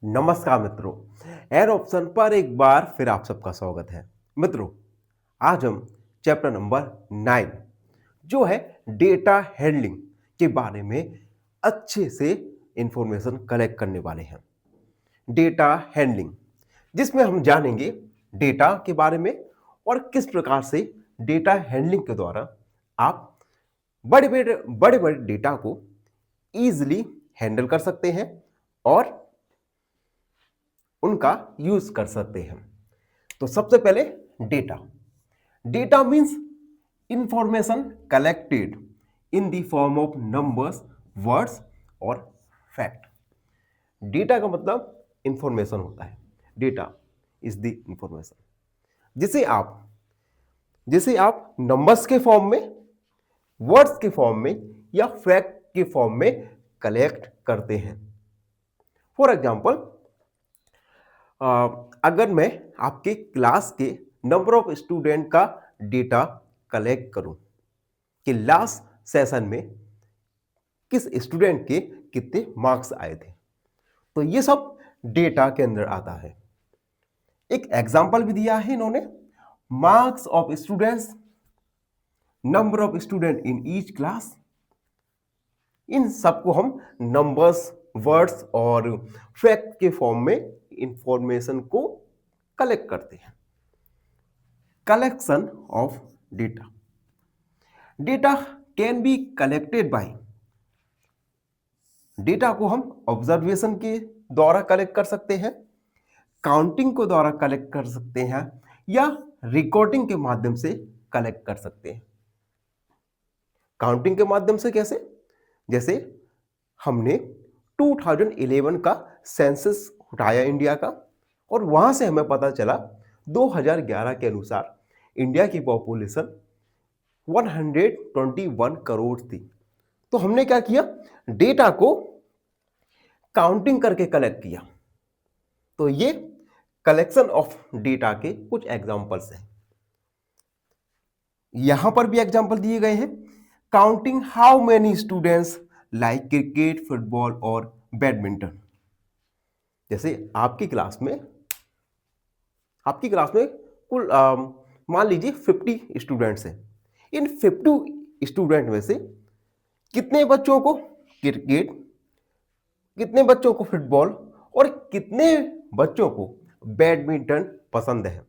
नमस्कार मित्रों। Air option पर एक बार फिर आप सबका स्वागत है। मित्रों, आज हम चैप्टर नंबर 9 जो है डेटा हैंडलिंग के बारे में अच्छे से इंफॉर्मेशन कलेक्ट करने वाले हैं। डेटा हैंडलिंग, जिसमें हम जानेंगे डेटा के बारे में और किस प्रकार से डेटा हैंडलिंग के द्वारा आप बड़े बड़े बड़े बड़े डेटा को इजीली हैंडल कर सकते हैं और उनका यूज कर सकते हैं। तो सबसे पहले data. Data means information collected in the form of numbers, words और फैक्ट। डेटा का मतलब इंफॉर्मेशन होता है। डेटा इज द इंफॉर्मेशन जिसे आप नंबर्स के फॉर्म में, वर्ड्स के फॉर्म में या फैक्ट के फॉर्म में कलेक्ट करते हैं। फॉर एग्जाम्पल, अगर मैं आपके क्लास के नंबर ऑफ स्टूडेंट का डेटा कलेक्ट करूं कि लास्ट सेशन में किस स्टूडेंट के कितने मार्क्स आए थे, तो ये सब डेटा के अंदर आता है। एक एग्जांपल भी दिया है इन्होंने, marks of students, number of student in each class. इन सबको हम नंबर्स, वर्ड्स और फैक्ट के फॉर्म में इंफॉर्मेशन को कलेक्ट करते हैं। Collection of data. Data can be collected by, data को हम ऑब्जर्वेशन के द्वारा कलेक्ट कर सकते हैं, काउंटिंग के द्वारा कलेक्ट कर सकते हैं या रिकॉर्डिंग के माध्यम से कलेक्ट कर सकते हैं। काउंटिंग के माध्यम से कैसे? जैसे हमने 2011 का सेंसस उठाया इंडिया का, और वहां से हमें पता चला 2011 के अनुसार इंडिया की पॉपुलेशन 121 करोड़ थी। तो हमने क्या किया, डेटा को काउंटिंग करके कलेक्ट किया। तो ये कलेक्शन ऑफ डेटा के कुछ एग्जांपल्स हैं। यहां पर भी एग्जांपल दिए गए हैं। Counting how many students like cricket, football और बैडमिंटन। जैसे आपकी क्लास में कुल मान लीजिए 50 स्टूडेंट्स हैं। इन 50 स्टूडेंट में से कितने बच्चों को क्रिकेट, कितने बच्चों को फुटबॉल और कितने बच्चों को बैडमिंटन पसंद है,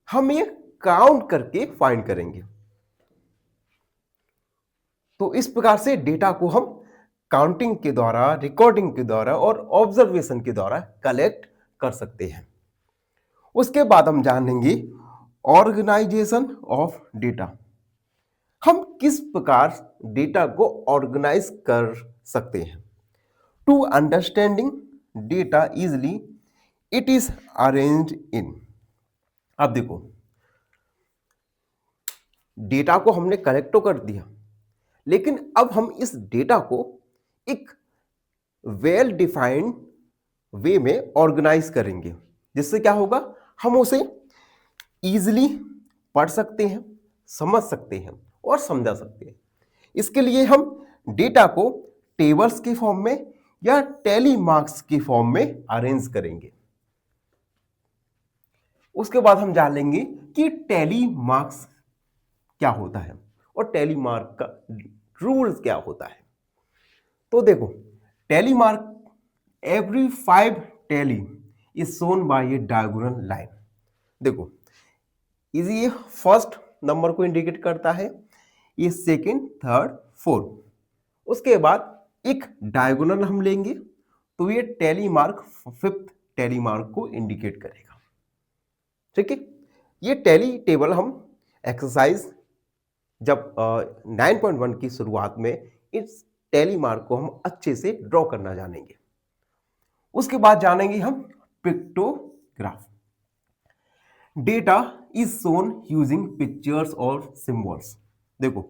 हम ये काउंट करके फाइंड करेंगे। तो इस प्रकार से डेटा को हम काउंटिंग के द्वारा, रिकॉर्डिंग के द्वारा और ऑब्जर्वेशन के द्वारा कलेक्ट कर सकते हैं। उसके बाद हम जानेंगे ऑर्गेनाइजेशन ऑफ डेटा। हम किस प्रकार डेटा को ऑर्गेनाइज कर सकते हैं। To understanding data easily, it is arranged in. अब देखो, डेटा को हमने कलेक्ट तो कर दिया, लेकिन अब हम इस डेटा को एक वेल डिफाइंड वे में ऑर्गेनाइज करेंगे, जिससे क्या होगा, हम उसे इजीली पढ़ सकते हैं, समझ सकते हैं और समझा सकते हैं। इसके लिए हम डेटा को टेबल्स के फॉर्म में या टैली मार्क्स के फॉर्म में अरेंज करेंगे। उसके बाद हम जान लेंगे कि टैली मार्क्स क्या होता है और टैली मार्क का रूल्स क्या होता है। तो देखो, tally mark, every 5 tally is shown by A diagonal line. देखो, ये फर्स्ट नंबर को इंडिकेट करता है, ये सेकंड, थर्ड, फोर्थ। उसके बाद एक डायगोनल हम लेंगे तो ये tally mark, fifth tally mark को इंडिकेट करेगा। ठीक है, ये टैली टेबल हम एक्सरसाइज जब 9.1 की शुरुआत में इस टैली मार्क को हम अच्छे से ड्रॉ करना जानेंगे। उसके बाद जानेंगे हम pictograph. Data is shown using pictures और सिंबल्स। देखो,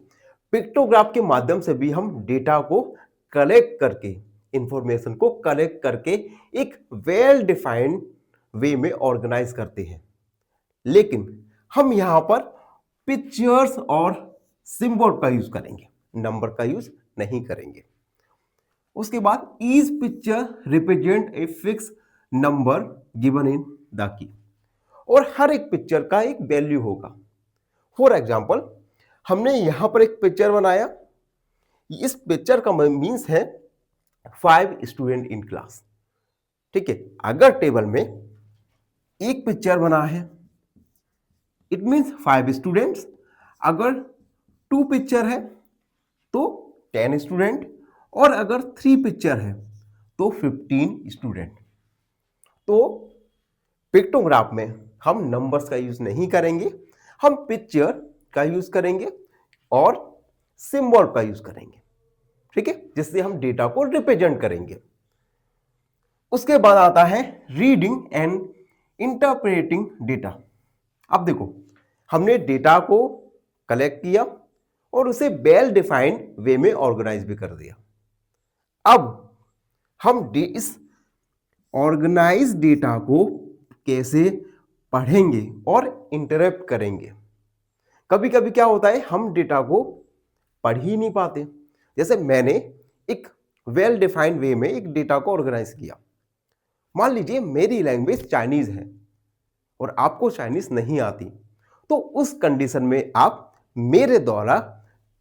पिक्टोग्राफ के माध्यम से भी हम डेटा को कलेक्ट करके, इंफॉर्मेशन को कलेक्ट करके एक वेल डिफाइंड वे में ऑर्गेनाइज करते हैं। लेकिन हम यहां पर पिक्चर्स और सिंबल का यूज करेंगे, नंबर का यूज नहीं करेंगे। उसके बाद each picture represent a fix number given in the key, और हर एक पिक्चर का एक वैल्यू होगा। फॉर एग्जाम्पल, हमने यहां पर एक पिक्चर बनाया, इस पिक्चर का मीन्स है 5 स्टूडेंट इन क्लास। ठीक है, अगर टेबल में एक पिक्चर बना है इट मीन्स 5 स्टूडेंट्स, अगर 2 पिक्चर है तो 10 स्टूडेंट, और अगर 3 पिक्चर है तो 15 स्टूडेंट। तो पिक्टोग्राफ में हम नंबर्स का यूज नहीं करेंगे, हम पिक्चर का यूज करेंगे और सिंबल का यूज करेंगे। ठीक है, जिससे हम डेटा को रिप्रेजेंट करेंगे। उसके बाद आता है रीडिंग एंड इंटरप्रेटिंग डेटा। अब देखो, हमने डेटा को कलेक्ट किया और उसे वेल डिफाइंड वे में ऑर्गेनाइज भी कर दिया। अब हम इस ऑर्गेनाइज डेटा को कैसे पढ़ेंगे और इंटरप्ट करेंगे। कभी कभी क्या होता है, हम डेटा को पढ़ ही नहीं पाते। जैसे मैंने एक वेल डिफाइंड वे में एक डेटा को ऑर्गेनाइज किया। मान लीजिए मेरी लैंग्वेज चाइनीज है और आपको चाइनीज नहीं आती, तो उस कंडीशन में आप मेरे द्वारा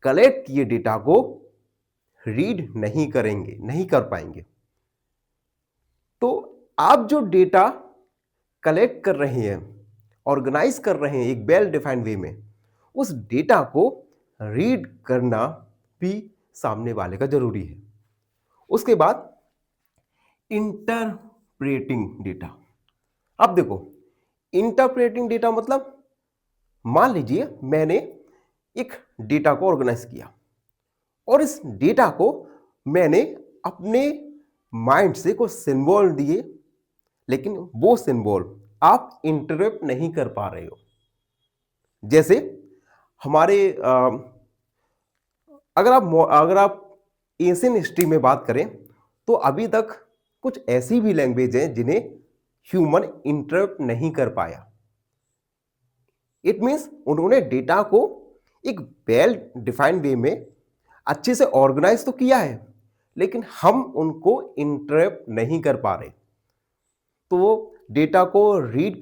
कलेक्ट किए डेटा को रीड नहीं करेंगे, नहीं कर पाएंगे। तो आप जो डेटा कलेक्ट कर रहे हैं, ऑर्गेनाइज कर रहे हैं एक वेल डिफाइंड वे में, उस डेटा को रीड करना भी सामने वाले का जरूरी है। उसके बाद इंटरप्रेटिंग डेटा। अब देखो, इंटरप्रेटिंग डेटा मतलब, मान लीजिए मैंने एक डेटा को ऑर्गेनाइज किया और इस डेटा को मैंने अपने माइंड से कुछ सिंबल दिए, लेकिन वो सिंबल आप इंटरप्ट नहीं कर पा रहे हो। जैसे हमारे अगर आप एशियन हिस्ट्री में बात करें तो अभी तक कुछ ऐसी भी लैंग्वेज हैं जिन्हें ह्यूमन इंटरप्ट नहीं कर पाया। इट मीन्स उन्होंने डेटा को एक वेल डिफाइंड वे में अच्छे से ऑर्गेनाइज तो किया है, लेकिन हम उनको इंटरप्ट नहीं कर पा रहे। तो डेटा को रीड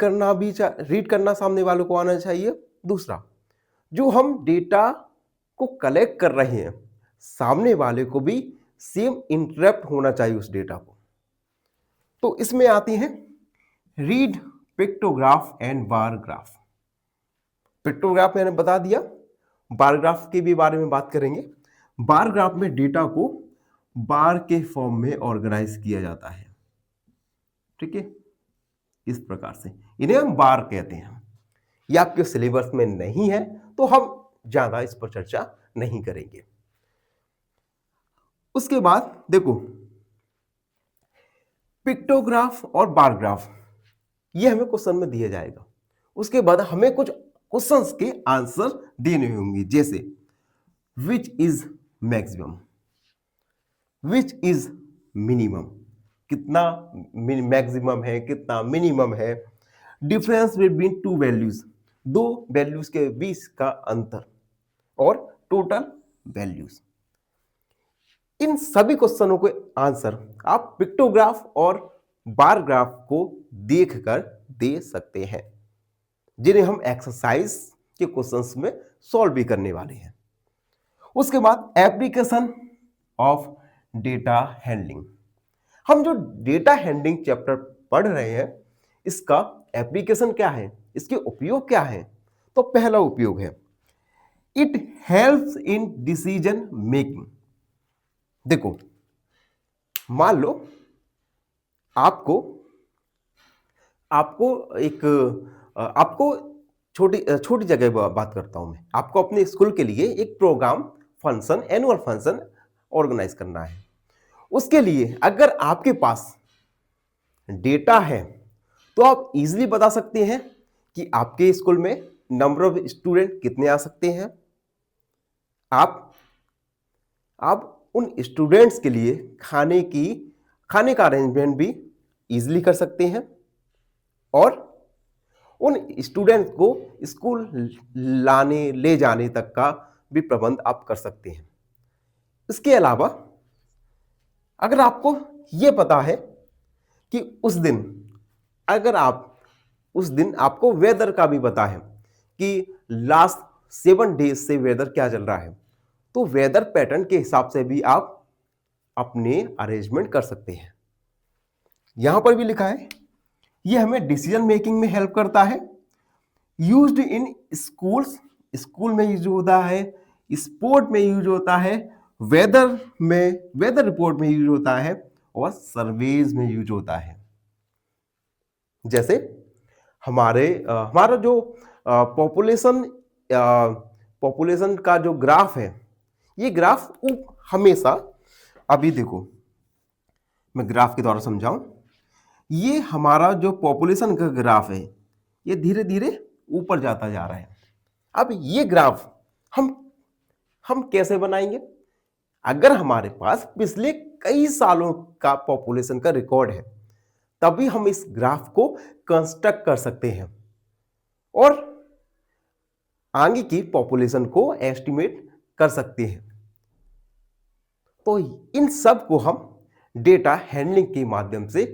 करना सामने वालों को आना चाहिए। दूसरा, जो हम डेटा को कलेक्ट कर रहे हैं, सामने वाले को भी सेम इंटरप्ट होना चाहिए उस डेटा को। तो इसमें आती है read, pictograph and bar graph. Pictograph मैंने बता दिया, बार ग्राफ के भी बारे में बात करेंगे। बार ग्राफ में डेटा को बार के फॉर्म में ऑर्गेनाइज किया जाता है। ठीक है, इस प्रकार से इन्हें हम बार कहते हैं। ये आपके सिलेबस में नहीं है तो हम ज्यादा इस पर चर्चा नहीं करेंगे। उसके बाद देखो, पिक्टोग्राफ और बार ग्राफ ये हमें क्वेश्चन में दिया जाएगा। उसके बाद हमें कुछ क्वेश्चंस के आंसर देने होंगे, जैसे which is maximum, which is minimum, कितना मैक्सिमम है, कितना मिनिमम है, डिफरेंस बिटवीन टू वैल्यूज, दो वैल्यूज के बीच का अंतर, और टोटल वैल्यूज। इन सभी क्वेश्चनों के आंसर आप पिक्टोग्राफ और बार ग्राफ को देखकर दे सकते हैं, जिन्हें हम एक्सरसाइज के क्वेश्चंस में सॉल्व भी करने वाले हैं। उसके बाद एप्लीकेशन ऑफ डेटा हैंडलिंग। हम जो डेटा हैंडलिंग चैप्टर पढ़ रहे हैं, इसका एप्लीकेशन क्या है, इसके उपयोग क्या है। तो पहला उपयोग है it helps in decision making. देखो, मान लो आपको छोटी जगह बात करता हूं मैं, आपको अपने स्कूल के लिए एक programme, function, annual function organise करना है। उसके लिए अगर आपके पास डेटा है तो आप इजीली बता सकते हैं कि आपके स्कूल में नंबर ऑफ स्टूडेंट कितने आ सकते हैं। आप उन स्टूडेंट्स के लिए खाने का अरेंजमेंट भी इजीली कर सकते हैं, और उन स्टूडेंट्स को स्कूल ले जाने तक का भी प्रबंध आप कर सकते हैं। इसके अलावा अगर आपको ये पता है कि उस दिन, अगर आप उस दिन आपको वेदर का भी पता है कि लास्ट 7 डेज से वेदर क्या चल रहा है, तो वेदर पैटर्न के हिसाब से भी आप अपने अरेंजमेंट कर सकते हैं। यहां पर भी लिखा है, ये हमें डिसीजन मेकिंग में हेल्प करता है। यूज्ड इन स्कूल्स, स्कूल में यूज होता है, स्पोर्ट में यूज होता है, वेदर में, वेदर रिपोर्ट में यूज होता है, और सर्वेज में यूज होता है। जैसे हमारा जो पॉपुलेशन का जो ग्राफ है, ये ग्राफ हमेशा, अभी देखो मैं ग्राफ के द्वारा समझाऊं, ये हमारा जो पॉपुलेशन का ग्राफ है, ये धीरे धीरे ऊपर जाता जा रहा है। अब ये ग्राफ हम कैसे बनाएंगे? अगर हमारे पास पिछले कई सालों का पॉपुलेशन का रिकॉर्ड है, तभी हम इस ग्राफ को कंस्ट्रक्ट कर सकते हैं और आगे की पॉपुलेशन को एस्टिमेट कर सकते हैं। तो इन सब को हम डेटा हैंडलिंग के माध्यम से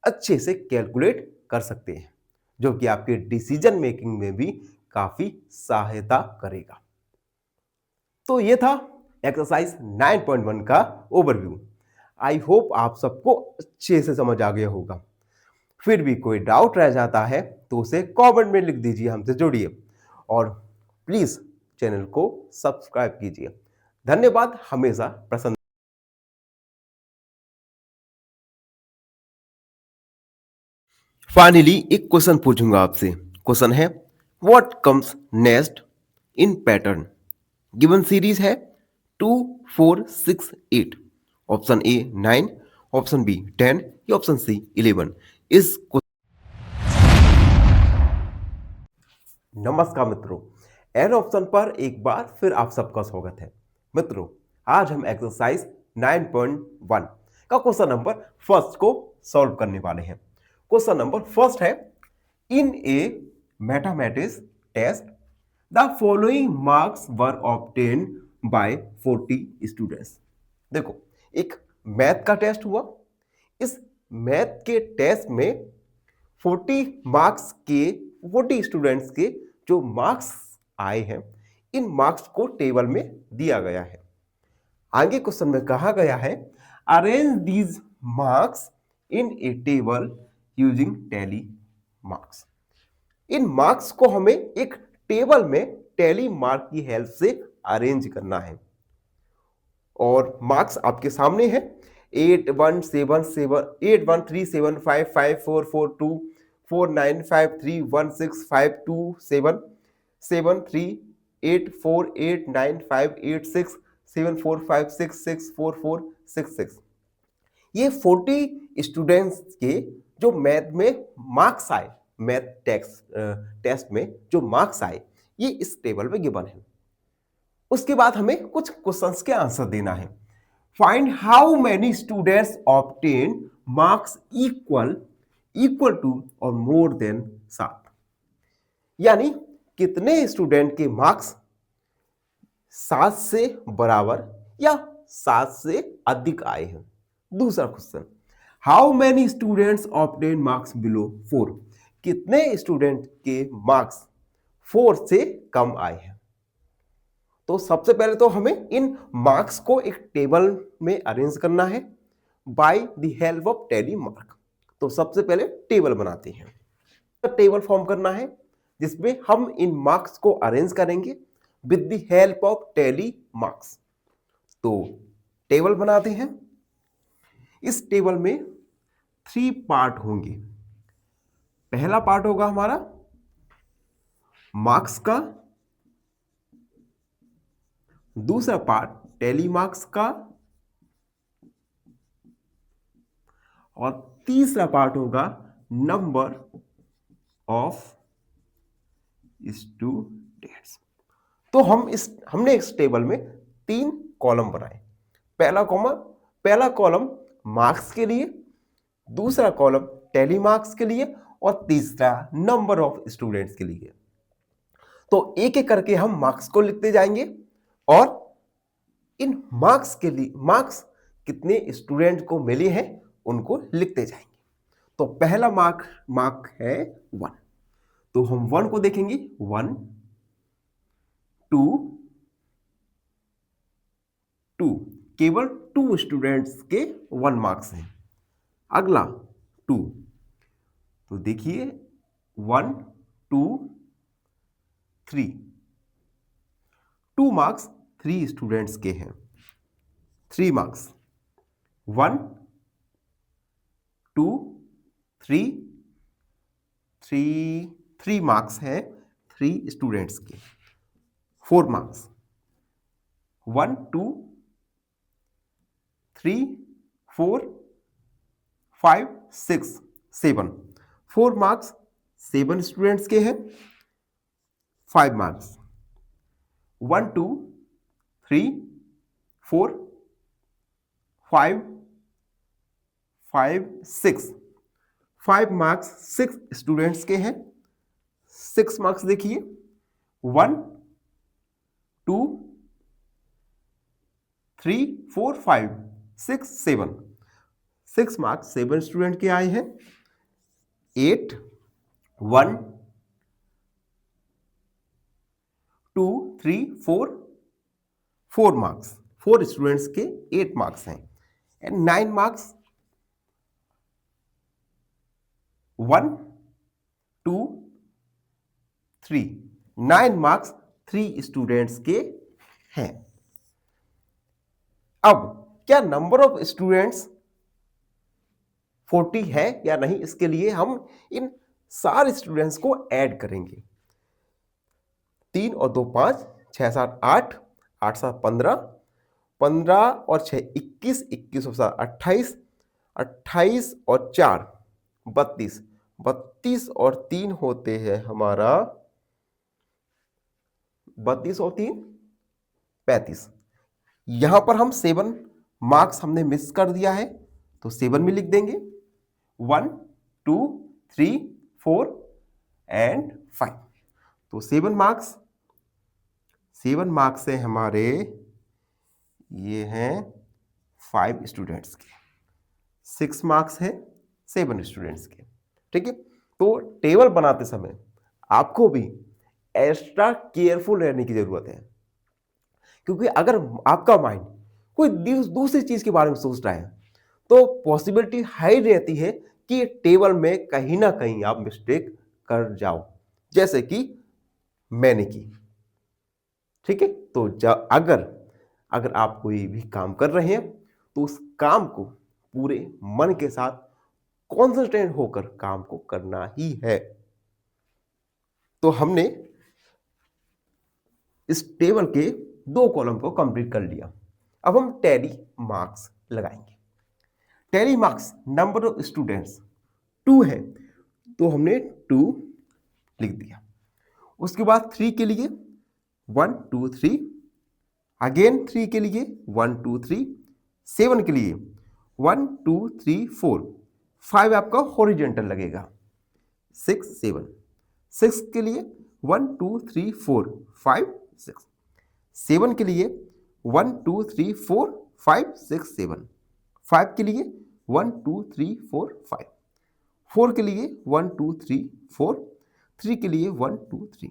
अच्छे से कैलकुलेट कर सकते हैं, जो कि आपके डिसीजन मेकिंग में भी काफी सहायता करेगा। तो ये था एक्सरसाइज 9.1 का ओवरव्यू। आई होप आप सबको अच्छे से समझ आ गया होगा। फिर भी कोई डाउट रह जाता है तो उसे कमेंट में लिख दीजिए, हमसे जुड़िए और प्लीज चैनल को सब्सक्राइब कीजिए। धन्यवाद, हमेशा प्रसन्न। फाइनली एक क्वेश्चन पूछूंगा आपसे। क्वेश्चन है, what comes next in pattern? Given series है 2, 4, 6, 8। ऑप्शन ए 9, ऑप्शन बी 10 या ऑप्शन सी 11। इस नमस्कार मित्रों, एन ऑप्शन पर एक बार फिर आप सबका स्वागत है। मित्रों, आज हम एक्सरसाइज 9.1 का क्वेश्चन नंबर फर्स्ट को सॉल्व करने वाले हैं। क्वेश्चन नंबर फर्स्ट है, in a mathematics test the following marks were obtain by 40 students. देखो, एक मैथ का टेस्ट हुआ। इस मैथ के टेस्ट में 40 स्टूडेंट्स के जो मार्क्स आए हैं, इन मार्क्स को टेबल में दिया गया है। आगे क्वेश्चन में कहा गया है, arrange these marks in A table using tally marks. In marks को हमें एक टेबल में टैली मार्क की हेल्प से अरेंज करना है। और मार्क्स आपके सामने है, 8137 8137545477384895674467456 ये 40 स्टूडेंट्स के जो मैथ में मार्क्स आए, मैथ टेस्ट में जो मार्क्स आए, ये इस टेबल में गिवन है। उसके बाद हमें कुछ क्वेश्चंस के आंसर देना है। Find how many students obtain marks equal to और मोर देन 7। यानी कितने स्टूडेंट के मार्क्स 7 से बराबर या 7 से अधिक आए हैं। दूसरा question, how many students obtain marks below 4। कितने स्टूडेंट के मार्क्स 4 से कम आए हैं। तो सबसे पहले तो हमें इन मार्क्स को एक टेबल में अरेंज करना है by the help of tally mark. तो सबसे पहले टेबल बनाते हैं। तो टेबल फॉर्म करना है जिसमें हम इन मार्क्स को अरेंज करेंगे with the help of tally marks. तो टेबल बनाते हैं। इस टेबल में 3 पार्ट होंगे। पहला पार्ट होगा हमारा मार्क्स का, दूसरा पार्ट टैली मार्क्स का, और तीसरा पार्ट होगा नंबर ऑफ स्टूडेंट्स। तो हमने इस टेबल में 3 कॉलम बनाए। पहला कॉलम मार्क्स के लिए, दूसरा कॉलम टैली मार्क्स के लिए, और तीसरा नंबर ऑफ स्टूडेंट्स के लिए। तो एक एक करके हम मार्क्स को लिखते जाएंगे और इन मार्क्स कितने स्टूडेंट को मिले हैं उनको लिखते जाएंगे। तो पहला मार्क है 1, तो हम 1 को देखेंगे, 1 2 2, केवल 2 स्टूडेंट्स के 1 मार्क्स हैं। अगला 2, तो देखिए 1 2 3, 2 मार्क्स 3 स्टूडेंट्स के हैं, 3 मार्क्स, 1 2 3 3 मार्क्स हैं 3 स्टूडेंट्स के, 4 मार्क्स, 1 2 3 4 5 6 7, 4 मार्क्स 7 स्टूडेंट्स के हैं, 5 मार्क्स, 1 2 3 4 5 5 6, 5 मार्क्स 6 स्टूडेंट्स के हैं, 6 मार्क्स देखिए, 1 2 3 4 5 6 7, 6 मार्क्स 7 स्टूडेंट के आए हैं, 8 1 2 3 4 4 मार्क्स, 4 स्टूडेंट्स के 8 मार्क्स हैं, एंड 9 मार्क्स, 1 2 3, 9 मार्क्स 3 स्टूडेंट्स के हैं। अब क्या नंबर ऑफ स्टूडेंट्स 40 है या नहीं, इसके लिए हम इन सारे स्टूडेंट्स को ऐड करेंगे। 3 और 2 5, 6 7 8, 8 7 15, 15 और 6 21, 21 और 7 28, 28 और 4 32, 32 और 3 होते हैं हमारा 32 और 3 35। यहां पर हम 7 मार्क्स हमने मिस कर दिया है, तो 7 में लिख देंगे, 1 2 3 4 एंड 5। तो 7 मार्क्स है हमारे, ये हैं 5 स्टूडेंट्स के, 6 मार्क्स है 7 स्टूडेंट्स के। ठीक है, तो टेबल बनाते समय आपको भी एक्स्ट्रा केयरफुल रहने की जरूरत है, क्योंकि अगर आपका माइंड कोई दूसरी चीज के बारे में सोच रहा है तो पॉसिबिलिटी हाई रहती है कि टेबल में कहीं ना कहीं आप मिस्टेक कर जाओ, जैसे कि मैंने की। ठीक है, तो अगर आप कोई भी काम कर रहे हैं तो उस काम को पूरे मन के साथ कॉन्सेंट्रेट होकर काम को करना ही है। तो हमने इस टेबल के 2 कॉलम को कंप्लीट कर लिया। अब हम टैली मार्क्स लगाएंगे। Tally marks, number of students 2 है, तो हमने 2 लिख दिया। उसके बाद 3 के लिए 1 2 3, अगेन 3 के लिए 1 2 3, 7 के लिए 1 2 3 4, 5 आपका हॉरिजॉन्टल लगेगा, 6 7, 6 के लिए 1 2 3 4 5 6, 7 के लिए 1 2 3 4 5 6 7, 5 के लिए 1 2 3 4 5, 4 के लिए 1 2 3 4, 3 के लिए 1 2 3।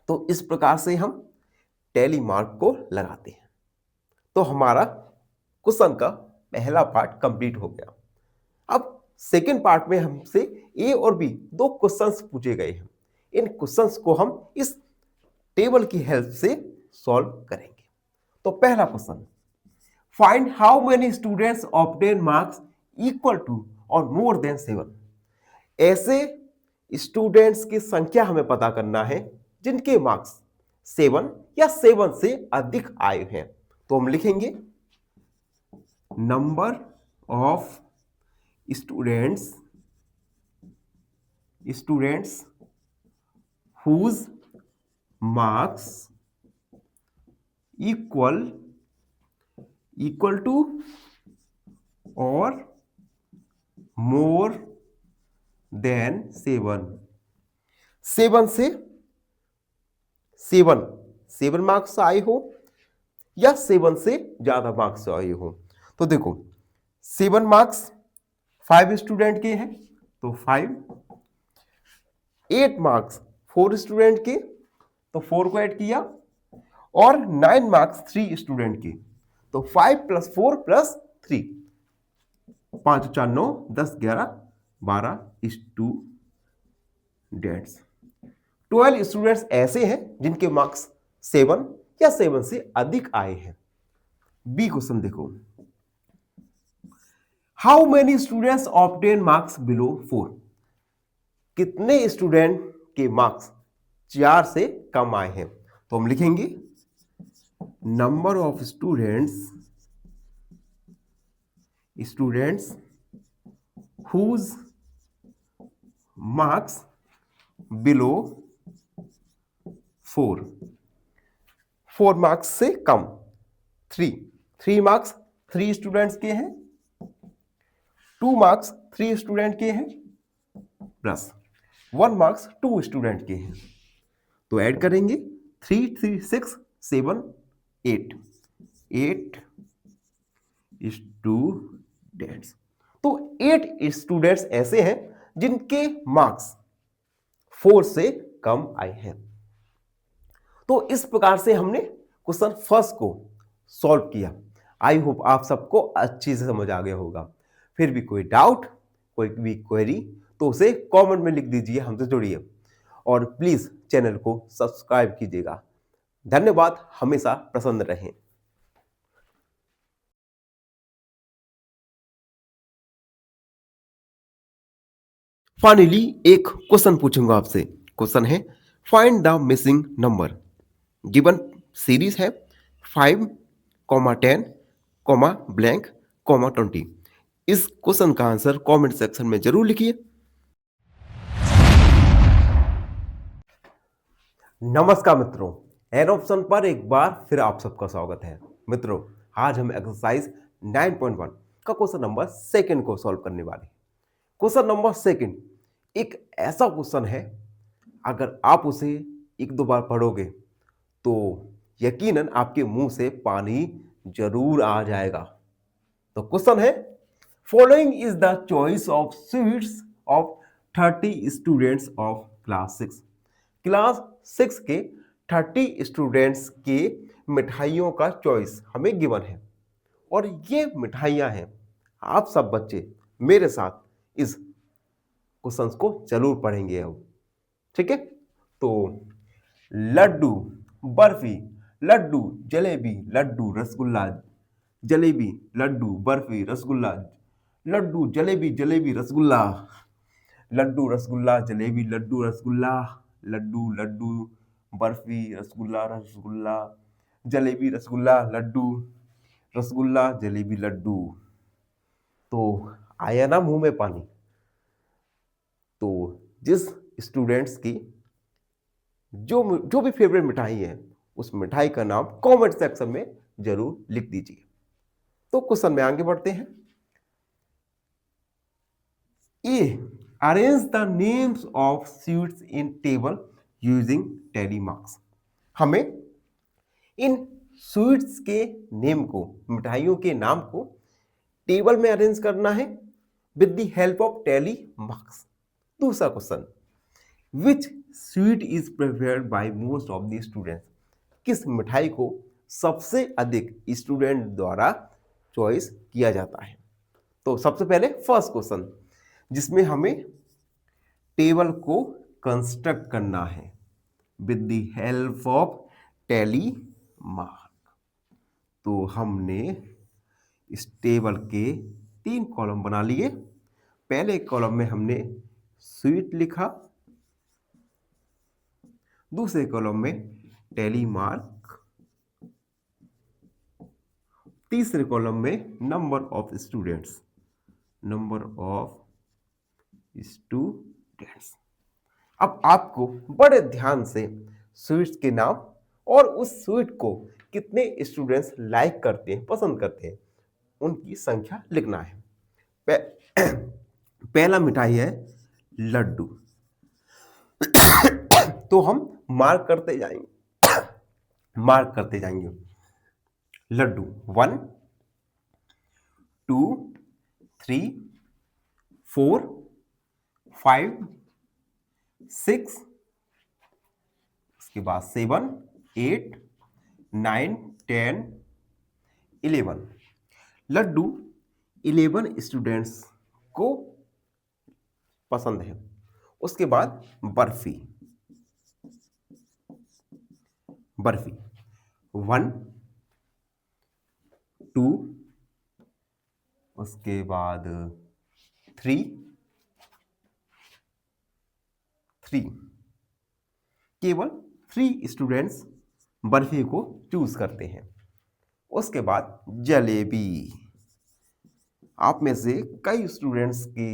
तो इस प्रकार से हम टैली मार्क को लगाते हैं। तो हमारा क्वेश्चन का पहला पार्ट कंप्लीट हो गया। अब सेकेंड पार्ट में हमसे ए और बी 2 क्वेश्चंस पूछे गए हैं। इन क्वेश्चंस को हम इस टेबल की हेल्प से सॉल्व करेंगे। तो पहला question, find how many students obtain marks equal to और मोर देन 7। ऐसे स्टूडेंट्स की संख्या हमें पता करना है जिनके मार्क्स 7 या 7 से अधिक आए हैं। तो हम लिखेंगे number of students whose marks equal to or more than 7। 7 से 7 मार्क्स आए हो या 7 से ज्यादा मार्क्स आए हो। तो देखो 7 मार्क्स 5 स्टूडेंट के हैं तो 5, 8 मार्क्स 4 स्टूडेंट के तो 4 को ऐड किया, और 9 मार्क्स 3 स्टूडेंट के तो 5 + 4 + 3, 5 4 9 10 11 12 स्टूडेंट्स। 12 स्टूडेंट्स ऐसे हैं जिनके मार्क्स 7 या 7 से अधिक आए हैं। बी क्वेश्चन देखो, how many students obtain marks below 4? कितने स्टूडेंट के मार्क्स 4 से कम आए हैं? तो हम लिखेंगे number of students whose marks below 4 marks से कम। 3 मार्क्स 3 स्टूडेंट्स के हैं, 2 मार्क्स 3 स्टूडेंट के हैं, प्लस 1 मार्क्स 2 स्टूडेंट के हैं। तो ऐड करेंगे 3 3 6 7 8 स्टूडेंट्स। तो 8 स्टूडेंट्स ऐसे हैं जिनके मार्क्स 4 से कम आए हैं। तो इस प्रकार से हमने क्वेश्चन फर्स्ट को सॉल्व किया। आई होप आप सबको अच्छी से समझ आ गया होगा। फिर भी कोई डाउट, कोई भी क्वेरी तो उसे कमेंट में लिख दीजिए, हमसे जुड़िए और प्लीज चैनल को सब्सक्राइब कीजिएगा। धन्यवाद, हमेशा प्रसन्न रहें। फाइनली एक क्वेश्चन पूछूंगा आपसे। क्वेश्चन है find the missing number. Given series है 5, 10, ब्लैंक, 20। इस क्वेश्चन का आंसर कमेंट सेक्शन में जरूर लिखिए। नमस्कार मित्रों, एन ऑप्शन पर एक बार फिर आप सबका स्वागत है। मित्रों, आज हम एक्सरसाइज 9.1 का क्वेश्चन नंबर 2 को सॉल्व करने वाले हैं। क्वेश्चन नंबर 2 एक ऐसा क्वेश्चन है, अगर आप उसे 1-2 बार पढ़ोगे तो यकीनन आपके मुंह से पानी जरूर आ जाएगा। तो क्वेश्चन है, following is the choice of sweets of 30 students of class 6। Class 6 के 30 स्टूडेंट्स के मिठाइयों का चॉइस हमें गिवन है, और ये मिठाइयां हैं। आप सब बच्चे मेरे साथ इस क्वेश्चंस को जरूर पढ़ेंगे अब, ठीक है। तो लड्डू, बर्फी, लड्डू, जलेबी, लड्डू, रसगुल्ला, जलेबी, लड्डू, बर्फी, रसगुल्ला, लड्डू, जलेबी, जलेबी, रसगुल्ला, लड्डू, रसगुल्ला, जलेबी, लड्डू, रसगुल्ला, लड्डू, लड्डू, बर्फी, रसगुल्ला, रसगुल्ला, जलेबी, रसगुल्ला, लड्डू, रसगुल्ला, जलेबी, लड्डू। तो आया ना मुंह में पानी। तो जिस स्टूडेंट्स की जो भी फेवरेट मिठाई है, उस मिठाई का नाम कमेंट सेक्शन में जरूर लिख दीजिए। तो क्वेश्चन में आगे बढ़ते हैं। A, arrange the names of sweets in table using tally marks. हमें इन स्वीट्स के नेम को, मिठाइयों के नाम को टेबल में अरेंज करना है with the help of tally marks. दूसरा question, which sweet is preferred by most of the students. किस मिठाई को सबसे अधिक स्टूडेंट द्वारा चॉइस किया जाता है। तो सबसे पहले फर्स्ट क्वेश्चन, जिसमें हमें टेबल को कंस्ट्रक्ट करना है with the help of tally mark. तो हमने इस टेबल के 3 कॉलम बना लिए। पहले कॉलम में हमने स्वीट लिखा, दूसरे कॉलम में टैली मार्क, तीसरे कॉलम में नंबर ऑफ स्टूडेंट्स, अब आपको बड़े ध्यान से स्वीट्स के नाम और उस स्वीट को कितने स्टूडेंट्स लाइक करते हैं, पसंद करते हैं, उनकी संख्या लिखना है। पहला मिठाई है लड्डू। तो हम मार्क करते जाएंगे लड्डू 1, 2 3 4 5 6, उसके बाद 7 8 9 10 11। लड्डू 11 स्टूडेंट्स को पसंद है। उसके बाद बर्फी, बर्फी 1 2, उसके बाद 3 3, केवल 3 स्टूडेंट्स बर्फी को चूज करते हैं। उसके बाद जलेबी, आप में से कई स्टूडेंट्स की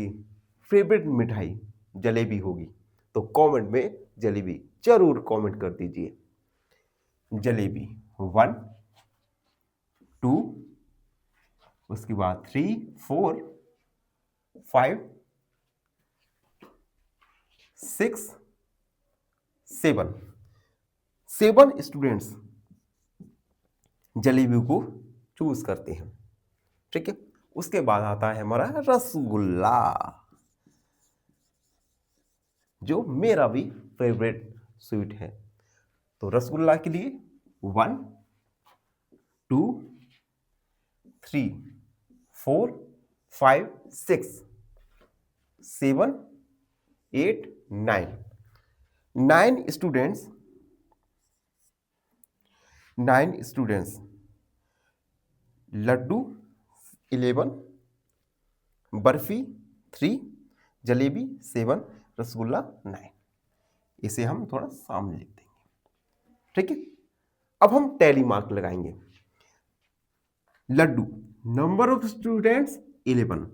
फेवरेट मिठाई जलेबी होगी, तो कमेंट में जलेबी जरूर कमेंट कर दीजिए। जलेबी 1 2, उसके बाद 3 4 5 6 7, 7 स्टूडेंट्स जलेबी को चूज करते हैं। ठीक है, उसके बाद आता है हमारा रसगुल्ला, जो मेरा भी फेवरेट स्वीट है। तो रसगुल्ला के लिए 1 2 3 4 5 6 7 8 9, 9 स्टूडेंट्स, 9 स्टूडेंट्स लड्डू 11, बर्फी 3, जलेबी 7, रसगुल्ला 9। इसे हम थोड़ा सामने लिख देंगे। ठीक है, अब हम टैली मार्क लगाएंगे। लड्डू नंबर ऑफ स्टूडेंट्स 11,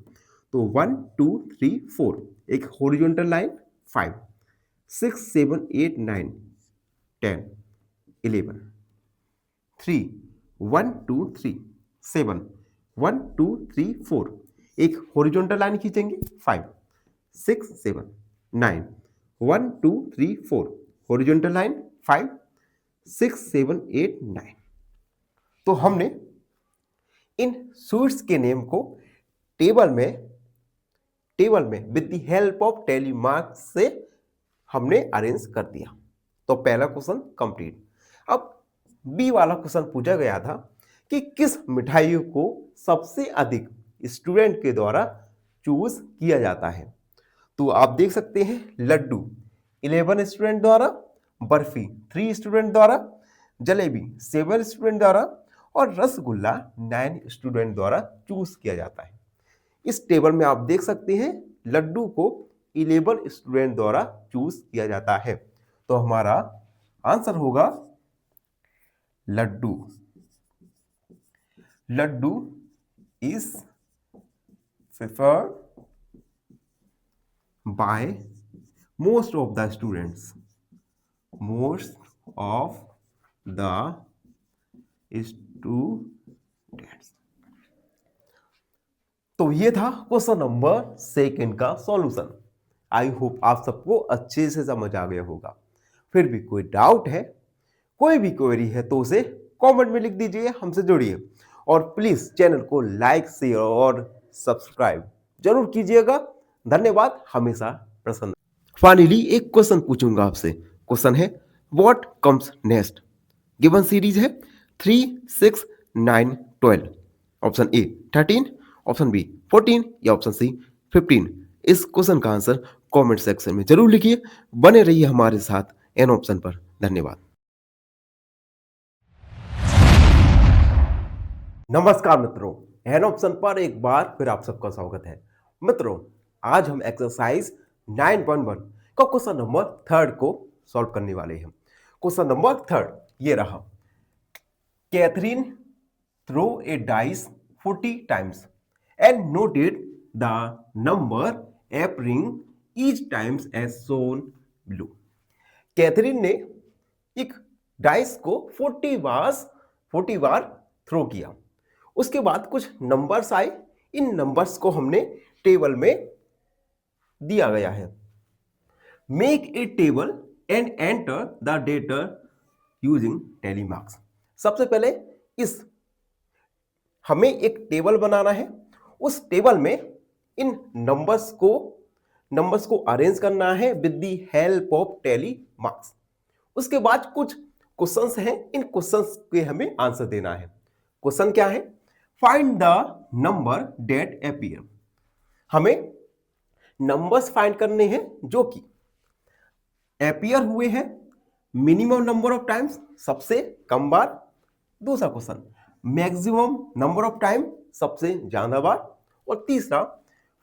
तो 1 2 3 4, एक हॉरिजॉन्टल लाइन 5 6 7 8 9 10 11, 3 1 2 3 7 1 2 3 4, एक हॉरिजॉन्टल लाइन खींचेंगे 5 6 7 9 1 2 3 4, हॉरिजॉन्टल लाइन 5 6 7 8 9। तो हमने इन स्वीट्स के नेम को टेबल में with the help of tally marks से हमने अरेंज कर दिया। तो पहला क्वेश्चन कंप्लीट। अब बी वाला क्वेश्चन पूछा गया था कि किस मिठाई को सबसे अधिक स्टूडेंट के द्वारा चूज किया जाता है। तो आप देख सकते हैं लड्डू 11 स्टूडेंट द्वारा, बर्फी 3 स्टूडेंट द्वारा, जलेबी 7 स्टूडेंट द्वारा और रसगुल्ला 9 स्टूडेंट द्वारा चूज किया जाता है। इस टेबल में आप देख सकते हैं लड्डू को 11 स्टूडेंट द्वारा चूज किया जाता है। तो हमारा आंसर होगा laddoo. Laddoo is preferred by most of the students, most of the students। तो ये था क्वेश्चन नंबर 2 का सॉल्यूशन। आई होप आप सबको अच्छे से समझ आ गया होगा। फिर भी कोई डाउट है, कोई भी क्वेरी है तो उसे कमेंट में लिख दीजिए, हमसे जुड़िए और प्लीज चैनल को लाइक शेयर और सब्सक्राइब जरूर कीजिएगा। धन्यवाद, हमेशा प्रसन्न। फाइनली एक क्वेश्चन पूछूंगा आपसे। क्वेश्चन है what comes next. Given series है 3 6 9 12। ऑप्शन ए 13, ऑप्शन बी 14 या ऑप्शन सी 15। इस क्वेश्चन का आंसर कमेंट सेक्शन में जरूर लिखिए। बने रहिए हमारे साथ एन ऑप्शन पर। धन्यवाद। नमस्कार मित्रों, एन ऑप्शन पर एक बार फिर आप सबका स्वागत है। मित्रों, आज हम एक्सरसाइज 9.1 का क्वेश्चन नंबर 3 को सॉल्व करने वाले हैं। क्वेश्चन नंबर 3 ये रहा। Catherine throw a dice 40 times and noted the number appearing each times as shown below। कैथरीन ने एक डाइस को 40 बार थ्रो किया। उसके बाद कुछ नंबर्स आए। इन नंबर्स को हमने टेबल में दिया गया है। Make a table and enter the data using tally marks. सबसे पहले हमें एक टेबल बनाना है। उस टेबल में इन नंबर्स को अरेंज करना है with the help of tally marks. उसके बाद कुछ क्वेश्चंस हैं, इन क्वेश्चंस के हमें आंसर देना है। क्वेश्चन क्या है? Find the number that appear. हमें नंबर्स फाइंड करने हैं जो कि अपीयर हुए हैं मिनिमम नंबर ऑफ टाइम्स, सबसे कम बार। दूसरा question, maximum number of time, सबसे ज्यादा बार। और तीसरा,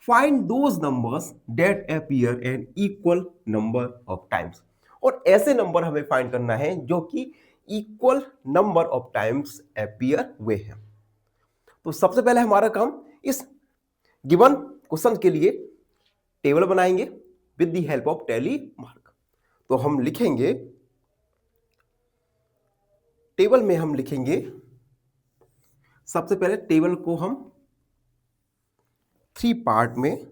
find those numbers that appear an equal number of times. और ऐसे नंबर हमें फाइंड करना है जो कि equal number of times appear हुए हैं। तो सबसे पहले हमारा काम इस गिवन क्वेश्चन के लिए टेबल बनाएंगे with the help of tally mark. तो हम लिखेंगे, टेबल में हम लिखेंगे, सबसे पहले टेबल को हम 3 पार्ट में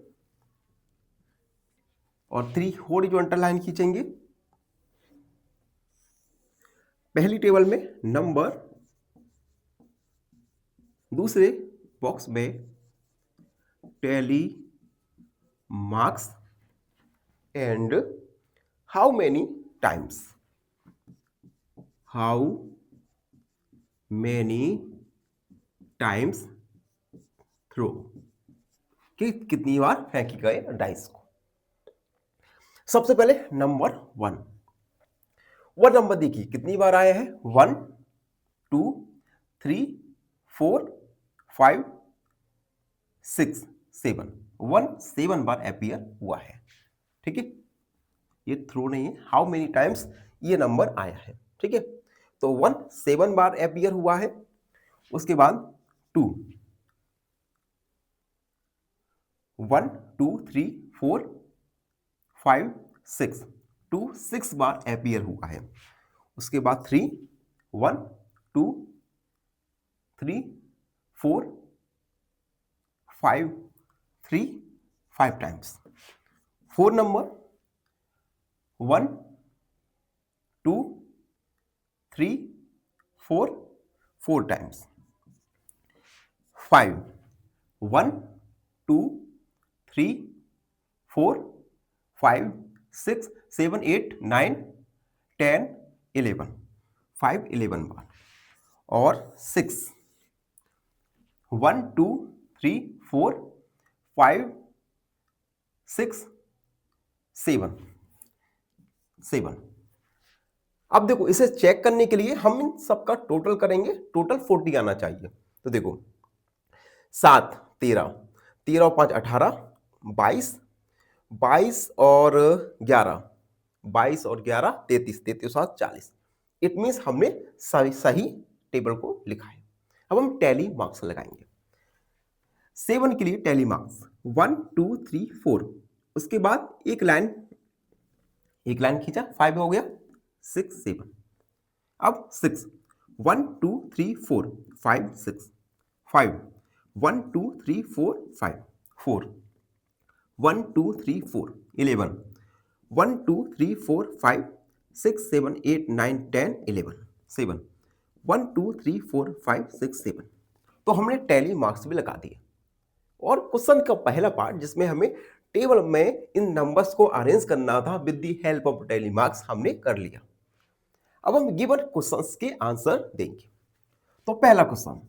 और 3 हॉरिजॉन्टल लाइन खींचेंगे। पहली टेबल में नंबर, दूसरे बॉक्स में tally marks and how many times, throw, कि कितनी बार फेंकी गए डाइस को। सबसे पहले नंबर 1, वह नंबर देखिए कितनी बार आया है, 1 2 3 4 5 6 7, 7 बार अपीयर हुआ है। ठीक है, ये थ्रो नहीं है, हाउ मेनी टाइम्स ये नंबर आया है। ठीक है, तो 7 बार अपीयर हुआ है। उसके बाद 2, 1 2 3 4 5 6, 6 बार अपीयर हुआ है। उसके बाद 3, 1 2 3 4 5 3 5 टाइम्स। 4 number 1 2 3 4 4 times. 5, 1 2 3 4 5 6 7 8 9 10 11, 5 11 बार। और 6, 1 2 3 4 5 6 7 7। अब देखो, इसे चेक करने के लिए हम इन सबका टोटल करेंगे, टोटल 40 आना चाहिए। तो देखो, 7 13, 13 और 5 18, 22, 22 और 11, 22 और 11 33, 33 और 40। इट मीन्स हमने सही टेबल को लिखा है। अब हम टैली मार्क्स लगाएंगे। 7 के लिए टैली मार्क्स 1 2 3 4, उसके बाद एक लाइन खींचा, 5 हो गया, 6 7। अब 6, 1 2 3 4 5 6 5, 1 2 3 4 5 4, 1 2 3 4 11, 1 2 3 4 5 6 7 8 9 10 11 7, 1 2 3 4 5 6 7। तो हमने टैली मार्क्स भी लगा दिए। और क्वेश्चन का पहला पार्ट जिसमें हमें टेबल में इन नंबर्स को अरेंज करना था with the help of tally marks, हमने कर लिया। अब हम गिवन क्वेश्चंस के आंसर देंगे। तो पहला question,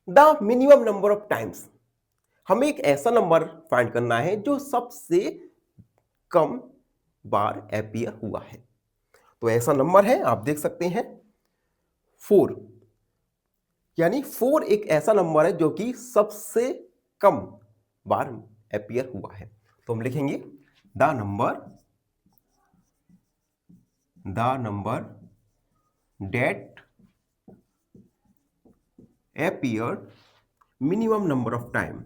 the minimum number of times. हमें एक ऐसा नंबर फाइंड करना है जो सबसे कम बार अपीयर हुआ है। तो ऐसा नंबर है, आप देख सकते हैं 4, यानी 4 एक ऐसा नंबर है जो कि सबसे कम बार अपीयर हुआ है। तो हम लिखेंगे the number that appeared minimum number of time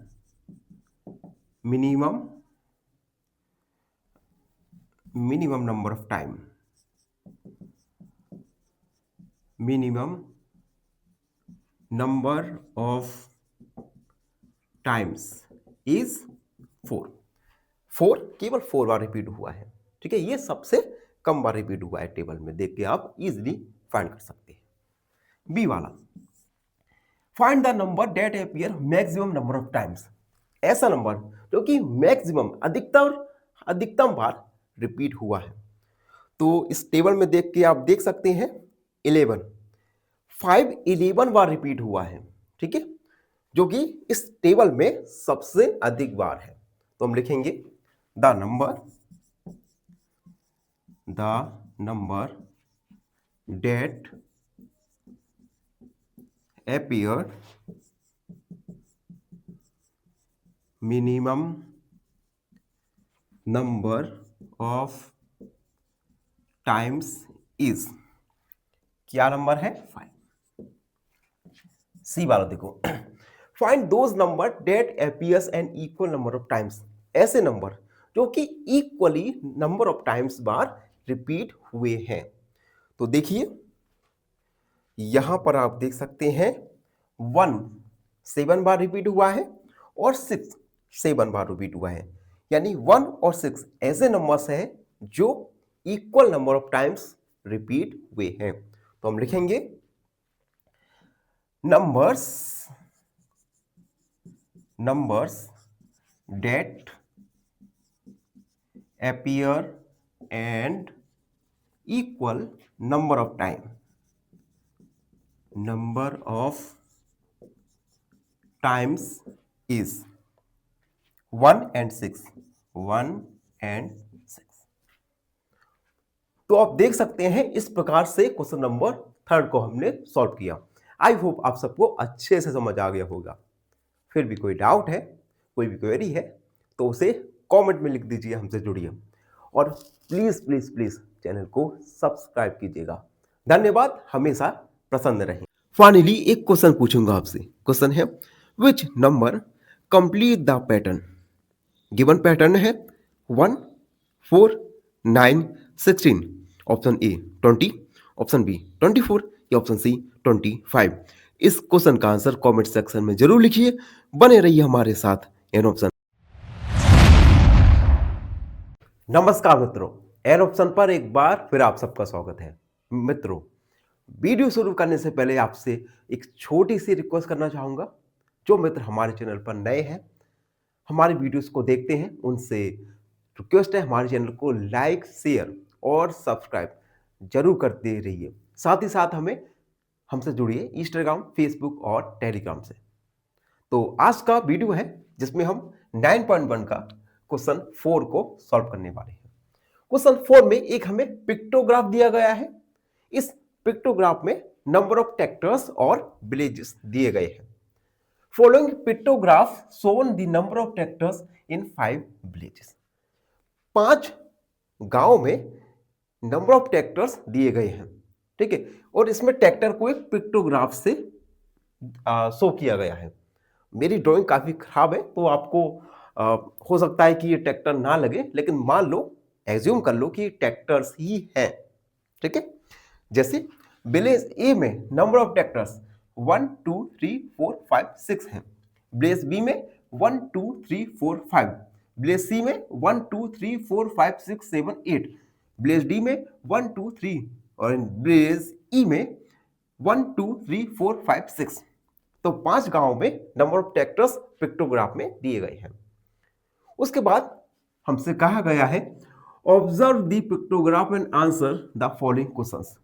is 4। 4 केवल 4 बार रिपीट हुआ है। ठीक है, ये सबसे कम बार रिपीट हुआ है। टेबल में देख के आप इजीली फाइंड कर सकते हैं। बी वाला, find the number that appear maximum number of times, ऐसा नंबर जो कि मैक्सिमम अधिकतम बार रिपीट हुआ है। तो इस टेबल में देख के आप देख सकते हैं 11, 11 बार रिपीट हुआ है, ठीक है, जो कि इस टेबल में सबसे अधिक बार है। तो हम लिखेंगे the number that appeared minimum number of times is, क्या नंबर है? 5। सी वाला देखो, find those number that appears an equal number of times, ऐसे नंबर जो कि इक्वली नंबर ऑफ टाइम्स बार रिपीट हुए हैं। तो देखिए यहां पर आप देख सकते हैं 1 7 बार रिपीट हुआ है और 6 7 बार रिपीट हुआ है, यानी 1 और 6 ऐसे नंबर्स हैं जो equal number of times repeat हुए हैं। तो हम लिखेंगे numbers that appear and equal number of times is 1 and 6, 1 and 6। तो आप देख सकते हैं इस प्रकार से क्वेश्चन नंबर 3 को हमने सॉल्व किया। आई होप आप सबको अच्छे से समझ आ गया होगा। फिर भी कोई डाउट है, कोई भी क्वेरी है तो उसे कमेंट में लिख दीजिए, हमसे जुड़िए और प्लीज प्लीज प्लीज चैनल को सब्सक्राइब कीजिएगा। धन्यवाद, हमेशा प्रसन्न रहें। फाइनली एक क्वेश्चन पूछूंगा आपसे। क्वेश्चन है which number complete the pattern. Given pattern है 1 4 9 16। ऑप्शन ए 20, ऑप्शन बी 24 या ऑप्शन सी 25। इस क्वेश्चन का आंसर कमेंट सेक्शन में जरूर लिखिए। बने रहिए हमारे साथ एन ऑप्शन। नमस्कार मित्रों, एन ऑप्शन पर एक बार फिर आप सबका स्वागत है। मित्रों, वीडियो शुरू करने से पहले आपसे एक छोटी सी रिक्वेस्ट करना चाहूंगा। जो मित्र हमारे चैनल पर नए हैं, हमारी वीडियोस को देखते हैं, उनसे रिक्वेस्ट है हमारे चैनल को लाइक शेयर और सब्सक्राइब जरूर करते रहिए। साथ ही साथ हमसे जुड़िए इंस्टाग्राम, फेसबुक और टेलीग्राम से। तो आज का वीडियो है जिसमें हम 9.1 का क्वेश्चन 4 को सॉल्व करने वाले हैं। क्वेश्चन 4 में एक हमें पिक्टोग्राफ दिया गया है। इस पिक्टोग्राफ में नंबर ऑफ ट्रैक्टर्स और विलेजेस दिए गए हैं। Following pictograph shown the number of tractors in 5 villages. 5 गांव में नंबर ऑफ ट्रैक्टर्स दिए गए हैं, ठीक है, और इसमें ट्रैक्टर को एक पिक्टोग्राफ से शो किया गया है। मेरी ड्राइंग काफी खराब है तो आपको हो सकता है कि ये ट्रैक्टर ना लगे, लेकिन मान लो, एज्यूम कर लो कि ट्रैक्टर्स ही हैं, ठीक है। जैसे विलेज ए में नंबर ऑफ ट्रैक्टर्स 1 2 3 4 5 6 हैं। विलेज बी में 1 2 3 4 5। विलेज सी में 1 2 3 4 5 6 7 8। विलेज डी में 1 2 3 और विलेज ई में 1 2 3 4 5 6। तो 5 गांव में नंबर ऑफ ट्रैक्टर्स पिक्टोग्राफ में दिए गए हैं। उसके बाद हमसे कहा गया है observe the pictograph and answer the following questions.